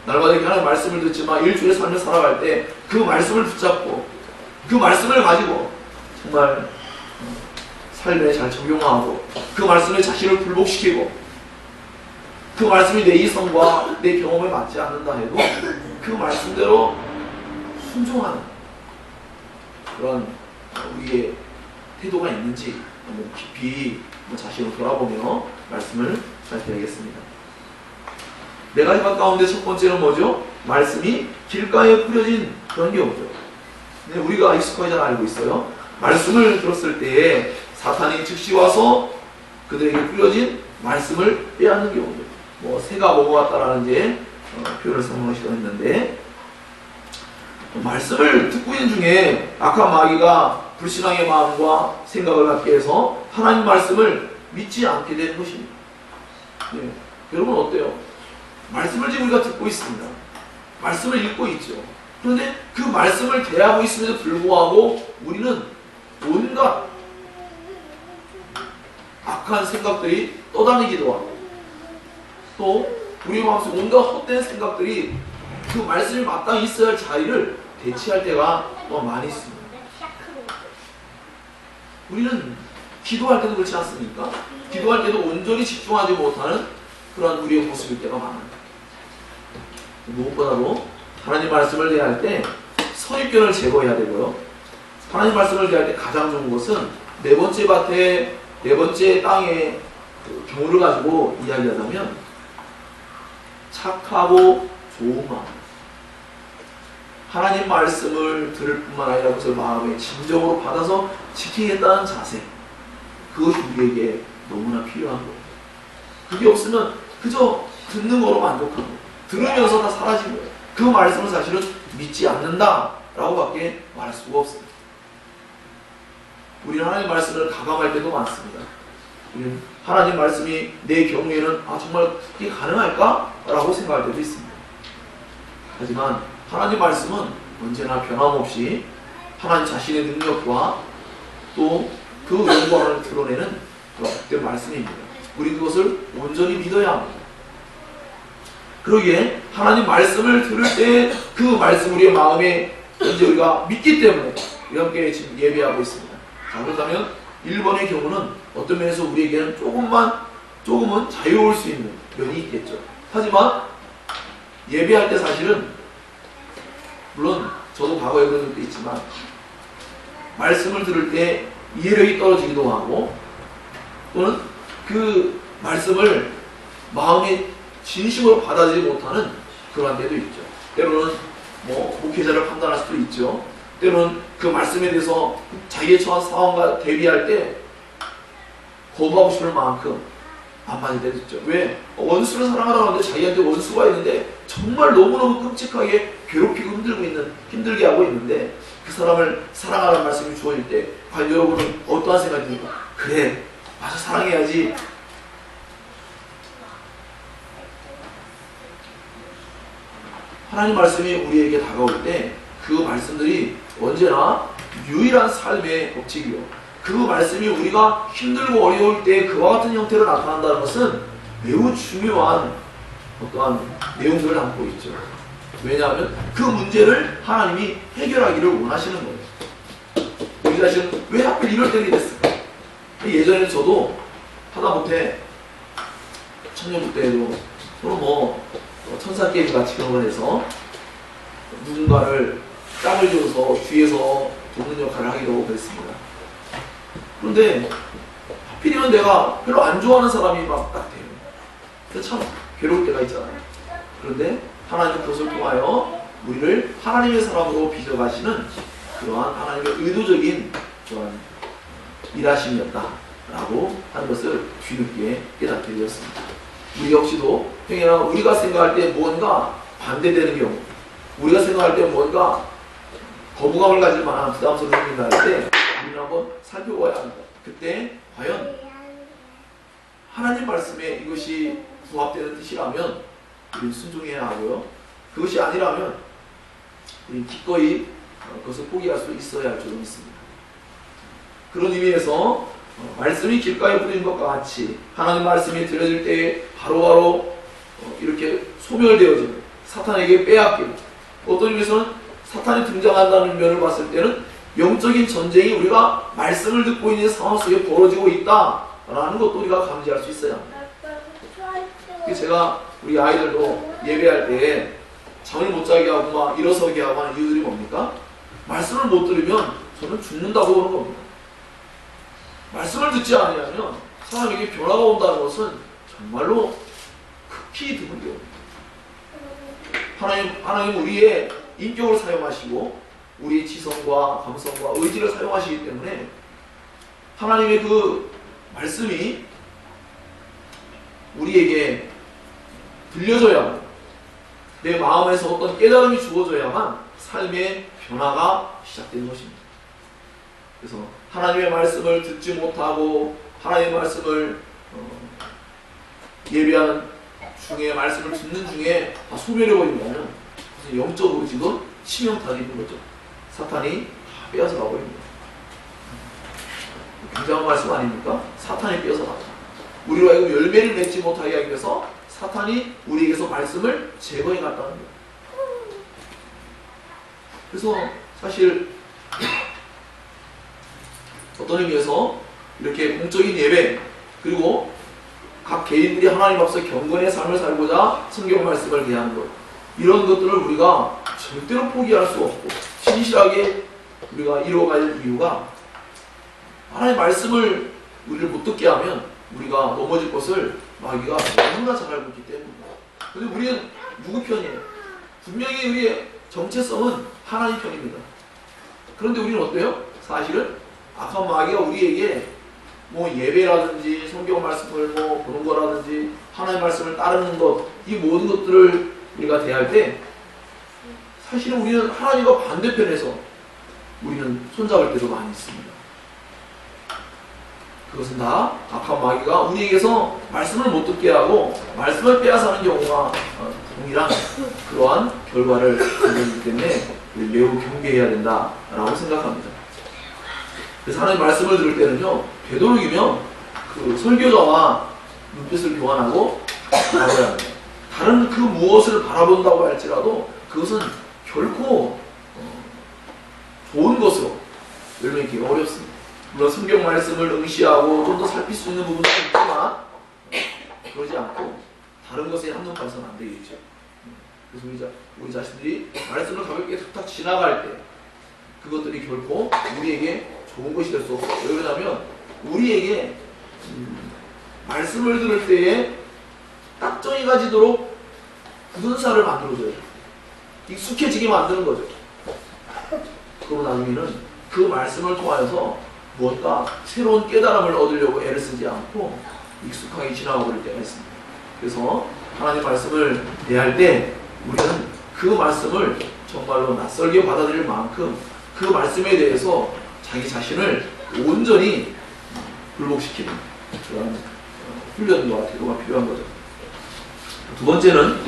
날마다 하나님의 말씀을 듣지만 일주일의 삶을 살아갈 때 그 말씀을 붙잡고 그 말씀을 가지고 정말 삶에 잘 적용하고 그 말씀에 자신을 굴복시키고 그 말씀이 내 이성과 내 경험에 맞지 않는다 해도 그 말씀대로 순종하는 그런 우리의 태도가 있는지 한번 깊이 자신을 돌아보며 말씀을 살펴야겠습니다. 네 가지 가운데 첫 번째는 뭐죠? 말씀이 길가에 뿌려진 그런 경우죠. 네, 우리가 익숙하게 잘 알고 있어요. 말씀을 들었을 때에 사탄이 즉시 와서 그들에게 뿌려진 말씀을 빼앗는 경우죠. 뭐 새가 먹어갔다라는 이제 표현을 사용하시기도 했는데 말씀을 듣고 있는 중에 악한 마귀가 불신앙의 마음과 생각을 갖게 해서 하나님 말씀을 믿지 않게 되는 것입니다. 네. 여러분 어때요? 말씀을 지금 우리가 듣고 있습니다. 말씀을 읽고 있죠. 그런데 그 말씀을 대하고 있음에도 불구하고 우리는 온갖 악한 생각들이 떠다니기도 하고 또 우리 마음속에 온갖 헛된 생각들이 그 말씀이 마땅히 있어야 할 자리를 대체할 때가 너무 많이 있습니다. 우리는 기도할 때도 그렇지 않습니까? 기도할 때도 온전히 집중하지 못하는 그런 우리의 모습일 때가 많아요. 무엇보다도 하나님 말씀을 대할 때 선입견을 제거해야 되고요. 하나님 말씀을 대할 때 가장 좋은 것은 네 번째 밭에 네 번째 땅의 그 경우를 가지고 이야기하자면 착하고 좋은 마음, 하나님 말씀을 들을 뿐만 아니라 그것을 마음에 진정으로 받아서 지키겠다는 자세, 그것이 우리에게 너무나 필요한 거예요. 그게 없으면 그저 듣는 거로 만족하고 들으면서 다 사라진 거예요. 그 말씀은 사실은 믿지 않는다 라고 밖에 말할 수가 없습니다. 우리는 하나님 말씀을 가감할 때도 많습니다. 우리는 하나님 말씀이 내 경우에는 정말 이게 가능할까? 라고 생각할 때도 있습니다. 하지만 하나님 말씀은 언제나 변함없이 하나님 자신의 능력과 또 그 영광을 드러내는 그런 말씀입니다. 우리 그것을 온전히 믿어야 합니다. 그러기에 하나님 말씀을 들을 때 그 말씀 우리의 마음에 이제 우리가 믿기 때문에 우리 함께 지금 예배하고 있습니다. 자, 그렇다면 1번의 경우는 어떤 면에서 우리에게는 조금은 자유로울 수 있는 면이 있겠죠. 하지만 예배할 때 사실은 물론 저도 과거에 그런 적도 있지만 말씀을 들을 때 이해력이 떨어지기도 하고 또는 그 말씀을 마음에 진심으로 받아들이지 못하는 그런 때도 있죠. 때로는 목회자를 판단할 수도 있죠. 때로는 그 말씀에 대해서 자기의 처한 상황과 대비할 때 거부하고 싶을 만큼 안 맞을 때도 있죠. 왜? 원수를 사랑하라고 하는데 자기한테 원수가 있는데 정말 너무너무 끔찍하게 괴롭히고 힘들게 하고 있는데 그 사람을 사랑하라는 말씀이 주어질 때 과연 여러분은 어떠한 생각이 듭니까? 그래, 맞아, 사랑해야지. 하나님 말씀이 우리에게 다가올 때 그 말씀들이 언제나 유일한 삶의 법칙이요, 그 말씀이 우리가 힘들고 어려울 때 그와 같은 형태로 나타난다는 것은 매우 중요한 어떠한 내용들을 담고 있죠. 왜냐하면 그 문제를 하나님이 해결하기를 원하시는 거예요. 우리 자신은 왜 하필 이럴 때가 됐을까? 예전에 저도 하다못해 청년부 때에도 서로 천사 게임 같이 그런 걸 해서 누군가를 짝을 지어서 뒤에서 돕는 역할을 하기도 하고 그랬습니다. 그런데 하필이면 내가 별로 안 좋아하는 사람이 막 딱 돼요. 그래서 참 괴로울 때가 있잖아요. 그런데 하나님은 그것을 통하여 우리를 하나님의 사람으로 빚어가시는 그러한 하나님의 의도적인 그런 일하심이었다라고 하는 것을 뒤늦게 깨닫게 되었습니다. 우리 역시도 행여나 우리가 생각할 때 무언가 반대되는 경우, 우리가 생각할 때 무언가 거부감을 가질 만한 부담스러운 일이 날 때 우리는 한번 살펴봐야 합니다. 그때 과연 하나님 말씀에 이것이 부합되는 뜻이라면 우리는 순종해야 하고요, 그것이 아니라면 우리는 기꺼이 그것을 포기할 수 있어야 할 줄로 믿습니다. 그런 의미에서 말씀이 길가에 뿌린 것과 같이 하나님 말씀이 들려질 때 바로바로 이렇게 소멸되어지는, 사탄에게 빼앗기는, 어떤 의미에서는 사탄이 등장한다는 면을 봤을 때는 영적인 전쟁이 우리가 말씀을 듣고 있는 상황 속에 벌어지고 있다라는 것도 우리가 감지할 수 있어야 합니다. 제가 우리 아이들도 예배할 때 잠을 못 자게 하고 막 일어서게 하고 하는 이유들이 뭡니까? 말씀을 못 들으면 저는 죽는다고 그러는 겁니다. 말씀을 듣지 않으면 사람에게 변화가 온다는 것은 정말로 극히 드문데요. 하나님 우리의 인격을 사용하시고 우리의 지성과 감성과 의지를 사용하시기 때문에 하나님의 그 말씀이 우리에게 들려져야만, 내 마음에서 어떤 깨달음이 주어져야만 삶의 변화가 시작되는 것입니다. 그래서 하나님의 말씀을 듣지 못하고 하나님의 말씀을 예배하는 중에, 말씀을 듣는 중에 다 소멸해버린다면 영적으로 지금 치명타가 있는 거죠. 사탄이 다 빼앗아 가버립니다. 굉장한 말씀 아닙니까? 사탄이 빼앗아 가죠. 우리로 하여금 열매를 맺지 못하게 하기 위해서 사탄이 우리에게서 말씀을 제거해 갔다는 거예요. 그래서 사실 어떤 의미에서 이렇게 공적인 예배, 그리고 각 개인들이 하나님 앞서 경건의 삶을 살고자 성경 말씀을 대하는 것, 이런 것들을 우리가 절대로 포기할 수 없고 신실하게 우리가 이루어갈 이유가, 하나님의 말씀을 우리를 못 듣게 하면 우리가 넘어질 것을 마귀가 너무나 잘 알고 있기 때문입니다. 그런데 우리는 누구 편이에요? 분명히 우리의 정체성은 하나님 편입니다. 그런데 우리는 어때요? 사실은 악한 마귀가 우리에게 뭐 예배라든지 성경 말씀을 뭐 보는 거라든지 하나님의 말씀을 따르는 것, 이 모든 것들을 우리가 대할 때 사실은 우리는 하나님과 반대편에서 우리는 손잡을 때도 많이 있습니다. 그것은 다 악한 마귀가 우리에게서 말씀을 못 듣게 하고 말씀을 빼앗아는 경우가 동일한 그러한 결과를 가져오기 때문에 매우 경계해야 된다라고 생각합니다. 그래서 하나님 말씀을 들을 때는요, 되도록이면 그 설교자와 눈빛을 교환하고 바라봐야 합니다. 다른 그 무엇을 바라본다고 할지라도 그것은 결코 좋은 것으로 열매기가 어렵습니다. 물론 성경 말씀을 응시하고 좀 더 살필 수 있는 부분도 있지만 그러지 않고 다른 것에 한눈 팔아서는 안 되겠죠. 그래서 우리 자신들이 말씀을 가볍게 탁탁 지나갈 때 그것들이 결코 우리에게 좋은 것이 될 수 없어요. 왜 그러냐면 우리에게 말씀을 들을 때에 딱정이 가지도록 굳은 살을 만들어줘요. 익숙해지게 만드는 거죠. 그러고 나중에는 그 말씀을 통하여서 무엇가 새로운 깨달음을 얻으려고 애를 쓰지 않고 익숙하게 지나가 버릴 때가 있습니다. 그래서 하나님 말씀을 대할 때 우리는 그 말씀을 정말로 낯설게 받아들일 만큼 그 말씀에 대해서 자기 자신을 온전히 굴복시키는 그런 훈련과 태도가 필요한 거죠. 두 번째는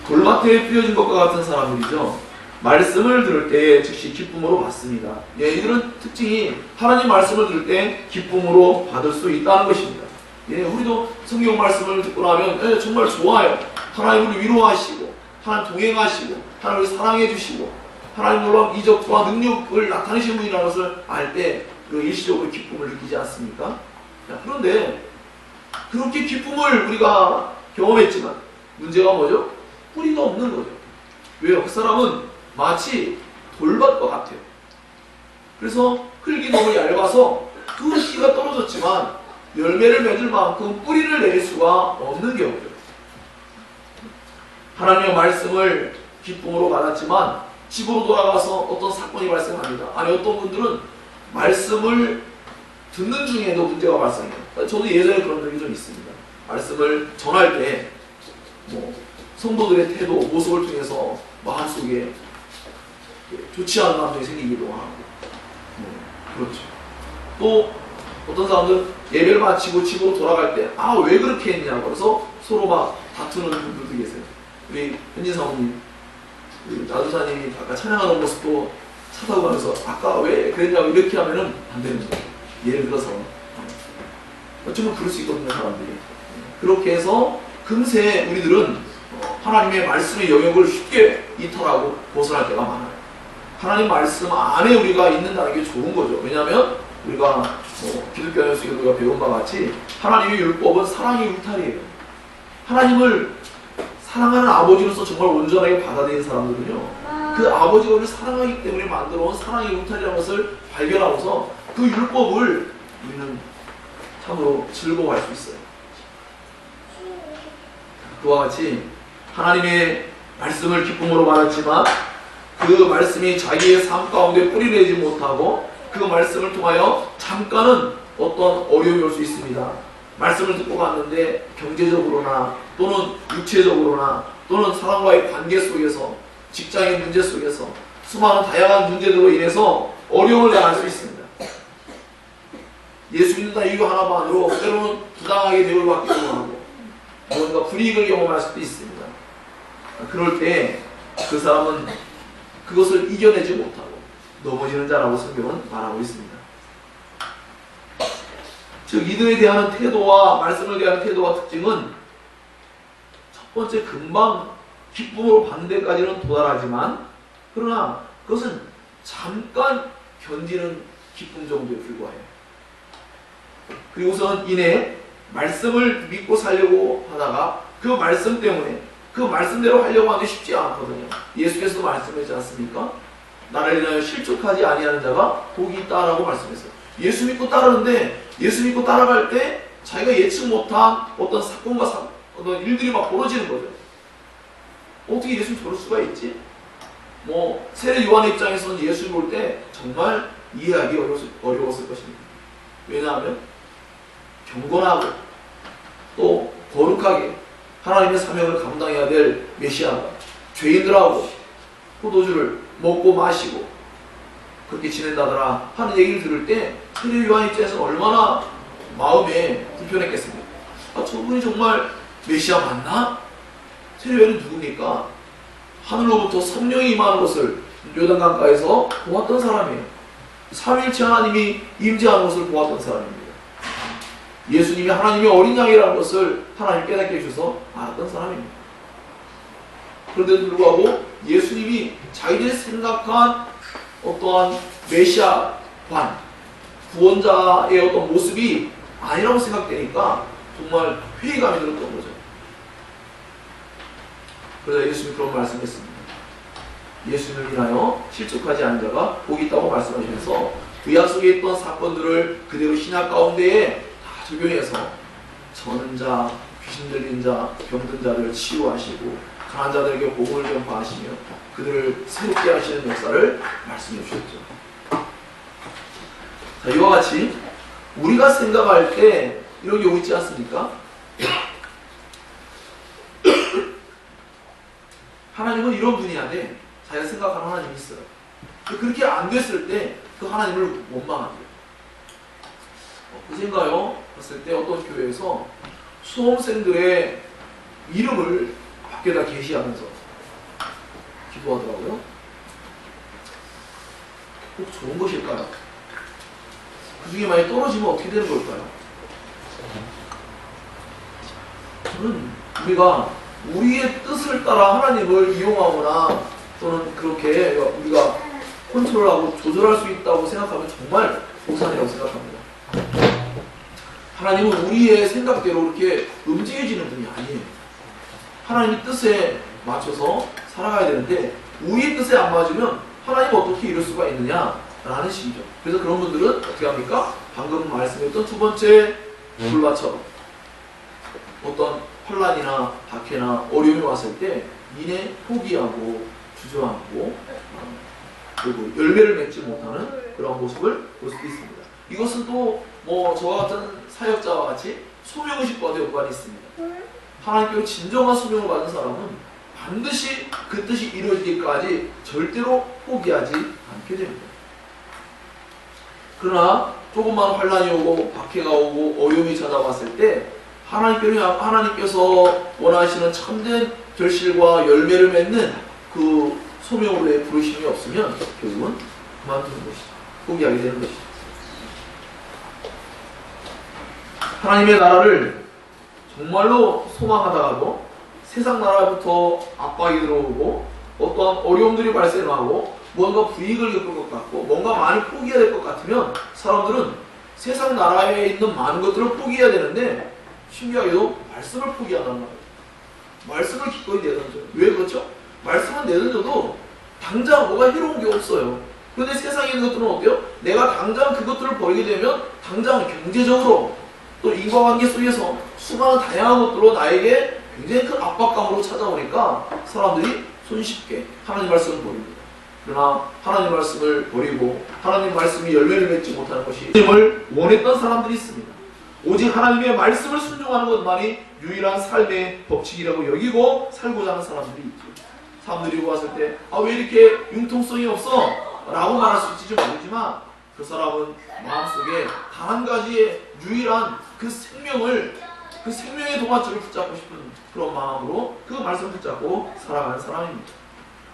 돌밭에 뿌려진 것과 같은 사람들이죠. 말씀을 들을 때 즉시 기쁨으로 받습니다. 이들은 특징이 하나님 말씀을 들을 때 기쁨으로 받을 수 있다는 것입니다. 우리도 성경 말씀을 듣고 나면 정말 좋아요. 하나님 우리 위로하시고 하나님 동행하시고 하나님 우리 사랑해 주시고 하나님 놀라운 이적과 능력을 나타내시는 분이라는 것을 알 때 그 일시적으로 기쁨을 느끼지 않습니까? 그런데 그렇게 기쁨을 우리가 경험했지만 문제가 뭐죠? 뿌리가 없는 거죠. 왜요? 그 사람은 마치 돌밭과 같아요. 그래서 흙이 너무 얇아서 그 씨가 떨어졌지만 열매를 맺을 만큼 뿌리를 내릴 수가 없는 경우죠. 하나님의 말씀을 기쁨으로 받았지만 집으로 돌아가서 어떤 사건이 발생합니다. 아니 어떤 분들은 말씀을 듣는 중에도 문제가 발생해요. 저도 예전에 그런 적이 좀 있습니다. 말씀을 전할 때 뭐 성도들의 태도, 모습을 통해서 마음속에 좋지 않은 감정이 생기기도 하고 그렇죠. 또 어떤 사람들은 예배를 마치고 집으로 돌아갈 때 왜 그렇게 했냐고 그래서 서로 막 다투는 분들도 계세요. 우리 현진 사모님 나두사님이 아까 찬양하는 모습도 찾아오고 가면서 아까 왜 그랬냐고 이렇게 하면은 안 되는 거예요. 예를 들어서 어쩌면 그럴 수 있거든요. 사람들이 그렇게 해서 금세 우리들은 하나님의 말씀의 영역을 쉽게 이탈하고 벗어날 때가 많아요. 하나님 말씀 안에 우리가 있는다는 게 좋은 거죠. 왜냐하면 우리가 기독교 안에서 우리가 배운 바와 같이 하나님의 율법은 사랑의 울타리예요. 하나님을 사랑하는 아버지로서 정말 온전하게 받아들인 사람들은요, 그 아버지가 우리를 사랑하기 때문에 만들어온 사랑의 울타리라는 것을 발견하고서 그 율법을 우리는 참으로 즐거워할 수 있어요. 그와 같이 하나님의 말씀을 기쁨으로 받았지만 그 말씀이 자기의 삶 가운데 뿌리내지 못하고 그 말씀을 통하여 잠깐은 어떤 어려움이 올 수 있습니다. 말씀을 듣고 갔는데 경제적으로나 또는 육체적으로나 또는 사람과의 관계 속에서 직장의 문제 속에서 수많은 다양한 문제들로 인해서 어려움을 당할 수 있습니다. 예수 믿는다 이유 하나만으로 때로는 부당하게 대우를 받기도 하고 뭔가 불이익을 경험할 수도 있습니다. 그럴 때 그 사람은 그것을 이겨내지 못하고 넘어지는 자라고 성경은 말하고 있습니다. 즉 이들에 대한 태도와 말씀에 대한 태도와 특징은 첫 번째 금방 기쁨으로 받는 데까지는 도달하지만 그러나 그것은 잠깐 견디는 기쁨 정도에 불과해요. 그리고선 이내 말씀을 믿고 살려고 하다가 그 말씀 때문에 그 말씀대로 하려고 하는 게 쉽지 않거든요. 예수께서도 말씀하지 않습니까? 나를 인하여 실족하지 아니하는 자가 복이 있다라고 말씀했어요. 예수 믿고 따르는데 예수 믿고 따라갈 때 자기가 예측 못한 어떤 사건과 어떤 일들이 막 벌어지는 거죠. 어떻게 예수님 저럴 수가 있지? 세례 요한의 입장에서는 예수를 볼 때 정말 이해하기 어려웠을 것입니다. 왜냐하면 경건하고 또 거룩하게 하나님의 사명을 감당해야 될 메시아가 죄인들하고 포도주를 먹고 마시고 그렇게 지낸다더라 하는 얘기를 들을 때 세례 요한 입장에서 얼마나 마음에 불편했겠습니까? 저분이 정말 메시아 맞나? 세례 요한이 누굽니까? 하늘로부터 성령이 임하는 것을 요단강가에서 보았던 사람이에요. 삼위일체 하나님이 임재하는 것을 보았던 사람입니다. 예수님이 하나님의 어린 양이라는 것을 하나님 깨닫게 해주셔서 알았던 사람입니다. 그런데도 불구하고 예수님이 자기들이 생각한 어떠한 메시아관, 구원자의 어떤 모습이 아니라고 생각되니까 정말 회의감이 들었던 거죠. 그래서 예수님이 그런 말씀했습니다. 예수님을 인하여 실족하지 않은 자가 복이 있다고 말씀하시면서 구약 속에 있던 사건들을 그대로 신약 가운데에 다 적용해서 저는 자, 귀신 들린 자, 병든 자들을 치유하시고 강한 자들에게 복음을 전파하시며 그들을 새롭게 하시는 역사를 말씀해 주셨죠. 자, 이와 같이 우리가 생각할 때 이런 경우 있지 않습니까? 하나님은 이런 분이야 돼. 자기가 생각하는 하나님이 있어요. 그렇게 안 됐을 때 그 하나님을 원망한대요. 그젠가요? 봤을 때 어떤 교회에서 수험생들의 이름을 밖에다 게시하면서 기도하더라고요. 꼭 좋은 것일까요? 그 중에 많이 떨어지면 어떻게 되는 걸까요? 저는 우리가 우리의 뜻을 따라 하나님을 이용하거나 또는 그렇게 우리가 컨트롤하고 조절할 수 있다고 생각하면 정말 오산이라고 생각합니다. 하나님은 우리의 생각대로 이렇게 움직여지는 분이 아니에요. 하나님의 뜻에 맞춰서 살아가야 되는데 우리의 뜻에 안 맞으면 하나님 어떻게 이룰 수가 있느냐라는 식이죠. 그래서 그런 분들은 어떻게 합니까? 방금 말씀했던 두 번째 불화처럼 어떤 환난이나 박해나 어려움이 왔을 때 이내 포기하고 주저앉고 그리고 열매를 맺지 못하는 그런 모습을 볼 수도 있습니다. 이것은 또 저와 같은 사역자와 같이 소명의식과도 연관이 있습니다. 하나님께로 진정한 소명을 받은 사람은 반드시 그 뜻이 이루어지기까지 절대로 포기하지 않게 됩니다. 그러나 조금만 환난이 오고 박해가 오고 어려움이 찾아왔을 때 하나님께서 원하시는 참된 결실과 열매를 맺는 그 소명으로의 부르심이 없으면 결국은 그만두는 것이죠. 포기하게 되는 것이죠. 하나님의 나라를 정말로 소망하다가도 세상 나라부터 압박이 들어오고 어떠한 어려움들이 발생하고 뭔가 불이익을 겪을 것 같고 뭔가 많이 포기해야 될 것 같으면 사람들은 세상 나라에 있는 많은 것들을 포기해야 되는데 신기하게도 말씀을 포기한단 말이에요. 말씀을 기꺼이 내던져요. 왜 그렇죠? 말씀은 내던져도 당장 뭐가 해로운 게 없어요. 그런데 세상에 있는 것들은 어때요? 내가 당장 그것들을 버리게 되면 당장 경제적으로 또 인과관계 속에서 수많은 다양한 것들로 나에게 굉장히 큰 압박감으로 찾아오니까 사람들이 손쉽게 하나님 말씀을 버립니다. 그러나 하나님 말씀을 버리고 하나님 말씀이 열매를 맺지 못하는 것이 하나님을 원했던 사람들이 있습니다. 오직 하나님의 말씀을 순종하는 것만이 유일한 삶의 법칙이라고 여기고 살고자 하는 사람들이 있죠. 사람들이 보았을 때 왜 이렇게 융통성이 없어? 라고 말할 수 있을지 모르지만 그 사람은 마음속에 단 한 가지의 유일한 그 생명의 동화줄을 붙잡고 싶은 그런 마음으로 그 말씀을 붙잡고 살아가는 사람입니다.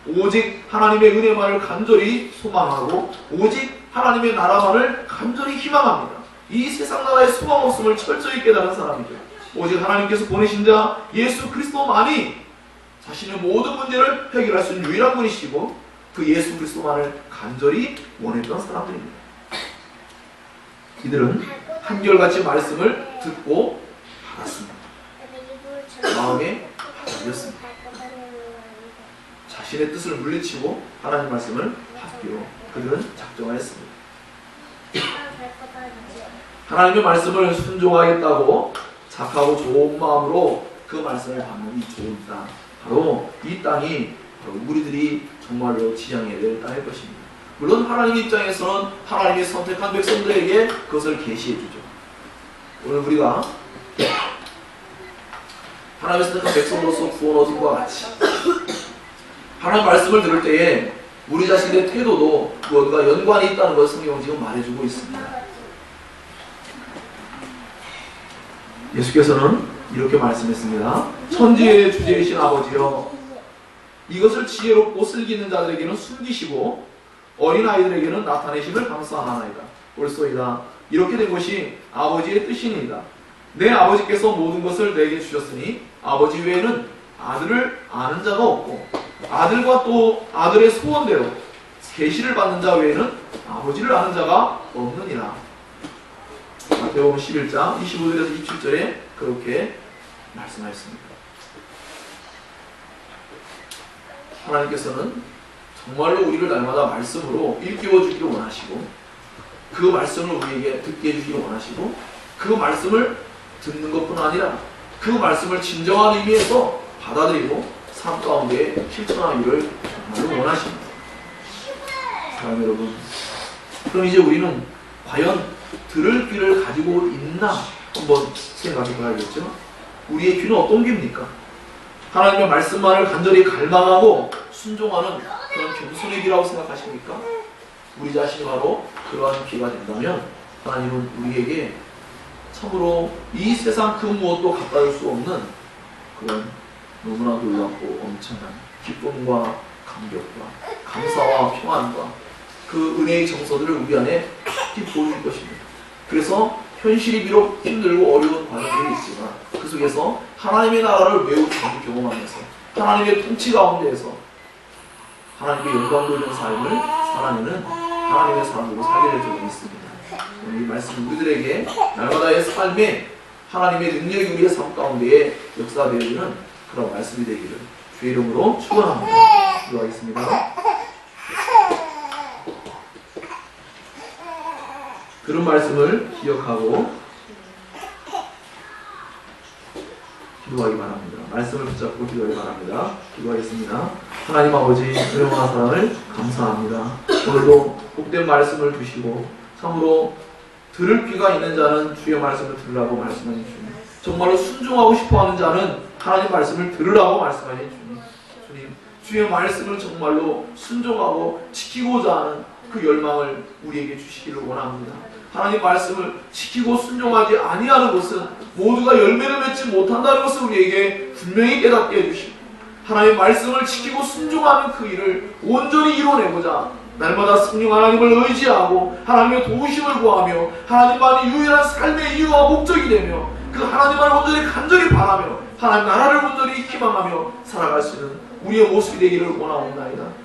오직 하나님의 은혜만을 간절히 소망하고 오직 하나님의 나라만을 간절히 희망합니다. 이 세상 나라의 소망 없음을 철저히 깨달은 사람이죠. 오직 하나님께서 보내신 자 예수 그리스도만이 자신의 모든 문제를 해결할 수 있는 유일한 분이시고 그 예수 그리스도만을 간절히 원했던 사람들입니다. 이들은 한결같이 말씀을 듣고 받았습니다. 마음에 받아들였습니다. 자신의 뜻을 물리치고 하나님 말씀을 받기로 그들은 작정하였습니다. 하나님의 말씀을 순종하겠다고 착하고 좋은 마음으로 그 말씀을 받는 이 좋은 땅, 바로 이 땅이 바로 우리들이 정말로 지향해야 될 땅일 것입니다. 물론 하나님 입장에서는 하나님이 선택한 백성들에게 그것을 계시해 주죠. 오늘 우리가 하나님의 선택한 백성으로서 구원 얻은 것과 같이 하나님 말씀을 들을 때에 우리 자신의 태도도 무언가 연관이 있다는 것을 성경은 지금 말해주고 있습니다. 예수께서는 이렇게 말씀했습니다. 천지의 주제이신 아버지여, 이것을 지혜롭고 슬기는 자들에게는 숨기시고 어린아이들에게는 나타내심을 감사하나이다. 옳소이다. 이렇게 된 것이 아버지의 뜻이니이다. 내 아버지께서 모든 것을 내게 주셨으니 아버지 외에는 아들을 아는 자가 없고 아들과 또 아들의 소원대로 계시를 받는 자 외에는 아버지를 아는 자가 없느니라. 마태복음 11장 25절에서 27절에 그렇게 말씀하였습니다. 하나님께서는 정말로 우리를 날마다 말씀으로 일깨워 주기를 원하시고 그 말씀을 우리에게 듣게 해주기를 원하시고 그 말씀을 듣는 것뿐 아니라 그 말씀을 진정한 의미에서 받아들이고 삶 가운데 실천하기를 정말로 원하십니다. 사랑하는 여러분, 그럼 이제 우리는 과연 들을 귀를 가지고 있나 한번 생각해 봐야겠죠. 우리의 귀는 어떤 귀입니까? 하나님의 말씀만을 간절히 갈망하고 순종하는 그런 겸손의 귀라고 생각하십니까? 우리 자신이 바로 그러한 귀가 된다면 하나님은 우리에게 참으로 이 세상 그 무엇도 갖다 줄 수 없는 그런 너무나 놀랍고 엄청난 기쁨과 감격과 감사와 평안과 그 은혜의 정서들을 우리 안에 깊이 보여줄 것입니다. 그래서 현실이 비록 힘들고 어려운 과정들이 있지만 그 속에서 하나님의 나라를 매우 자주 경험하면서 하나님의 통치 가운데에서 하나님의 영광 돌리는 삶을 살아내는 하나님의 사람으로 살게 될 줄로 믿습니다. 오늘 이 말씀 우리들에게 날마다의 삶에 하나님의 능력이 우리의 삶 가운데에 역사되어지는 그런 말씀이 되기를 주의 이름으로 축원합니다. 기도하겠습니다. 그런 말씀을 기억하고 기도하기 바랍니다. 말씀을 붙잡고 기도하기 바랍니다. 기도하겠습니다. 하나님 아버지, 은혜와 사랑을 감사합니다. 오늘도 복된 말씀을 주시고 참으로 들을 귀가 있는 자는 주의 말씀을 들으라고 말씀하신 주님, 정말로 순종하고 싶어하는 자는 하나님 말씀을 들으라고 말씀하신 주님, 주의 말씀을 정말로 순종하고 지키고자 하는 그 열망을 우리에게 주시기를 원합니다. 하나님 말씀을 지키고 순종하지 아니하는 것은 모두가 열매를 맺지 못한다는 것을 우리에게 분명히 깨닫게 해주시고 하나님 말씀을 지키고 순종하는 그 일을 온전히 이뤄내고자 날마다 성령 하나님을 의지하고 하나님의 도우심을 구하며 하나님만이 유일한 삶의 이유와 목적이 되며 그 하나님만을 온전히 간절히 바라며 하나님 나라를 온전히 희망하며 살아갈 수 있는 우리의 모습이 되기를 원하옵나이다.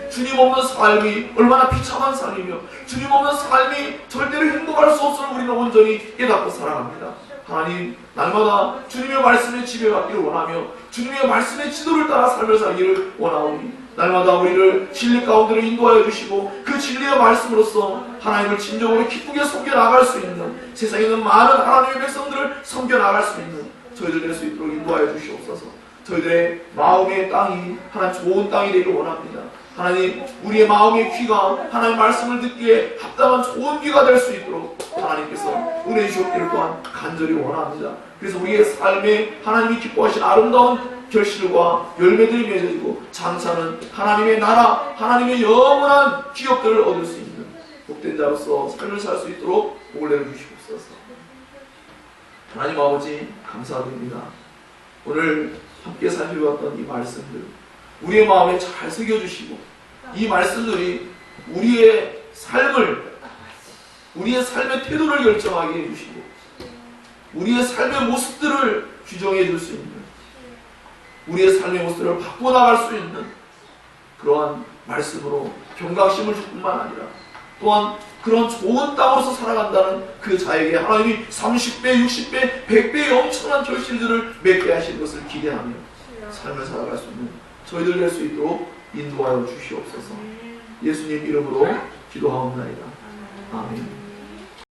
주님 없는 삶이 얼마나 비참한 삶이며 주님 없는 삶이 절대로 행복할 수 없음을 우리는 온전히 깨닫고 살아갑니다. 하나님, 날마다 주님의 말씀에 지배받기를 원하며 주님의 말씀의 지도를 따라 삶을 살기를 원하오니 날마다 우리를 진리 가운데로 인도하여 주시고 그 진리의 말씀으로써 하나님을 진정으로 기쁘게 섬겨나갈 수 있는 세상에 있는 많은 하나님의 백성들을 섬겨나갈 수 있는 저희들 될 수 있도록 인도하여 주시옵소서. 저희들의 마음의 땅이 하나님 좋은 땅이 되기를 원합니다. 하나님, 우리의 마음의 귀가 하나님 말씀을 듣기에 합당한 좋은 귀가 될 수 있도록 하나님께서 은혜 주옵기를 또한 간절히 원합니다. 그래서 우리의 삶에 하나님이 기뻐하신 아름다운 결실과 열매들이 맺어지고 장차는 하나님의 나라, 하나님의 영원한 기업들을 얻을 수 있는 복된 자로서 삶을 살 수 있도록 복을 내려주시옵소서. 하나님 아버지, 감사드립니다. 오늘 함께 살펴봤던 이 말씀들 우리의 마음에 잘 새겨주시고 이 말씀들이 우리의 삶을, 우리의 삶의 태도를 결정하게 해주시고 우리의 삶의 모습들을 규정해 줄 수 있는, 우리의 삶의 모습들을 바꿔나갈 수 있는 그러한 말씀으로 경각심을 줄 뿐만 아니라 또한 그런 좋은 땅으로서 살아간다는 그 자에게 하나님이 30배, 60배, 100배의 엄청난 결실들을 맺게 하시는 것을 기대하며 삶을 살아갈 수 있는 저희들 될 수 있도록 인도하여 주시옵소서. 예수님 이름으로 기도하옵나이다. 아멘.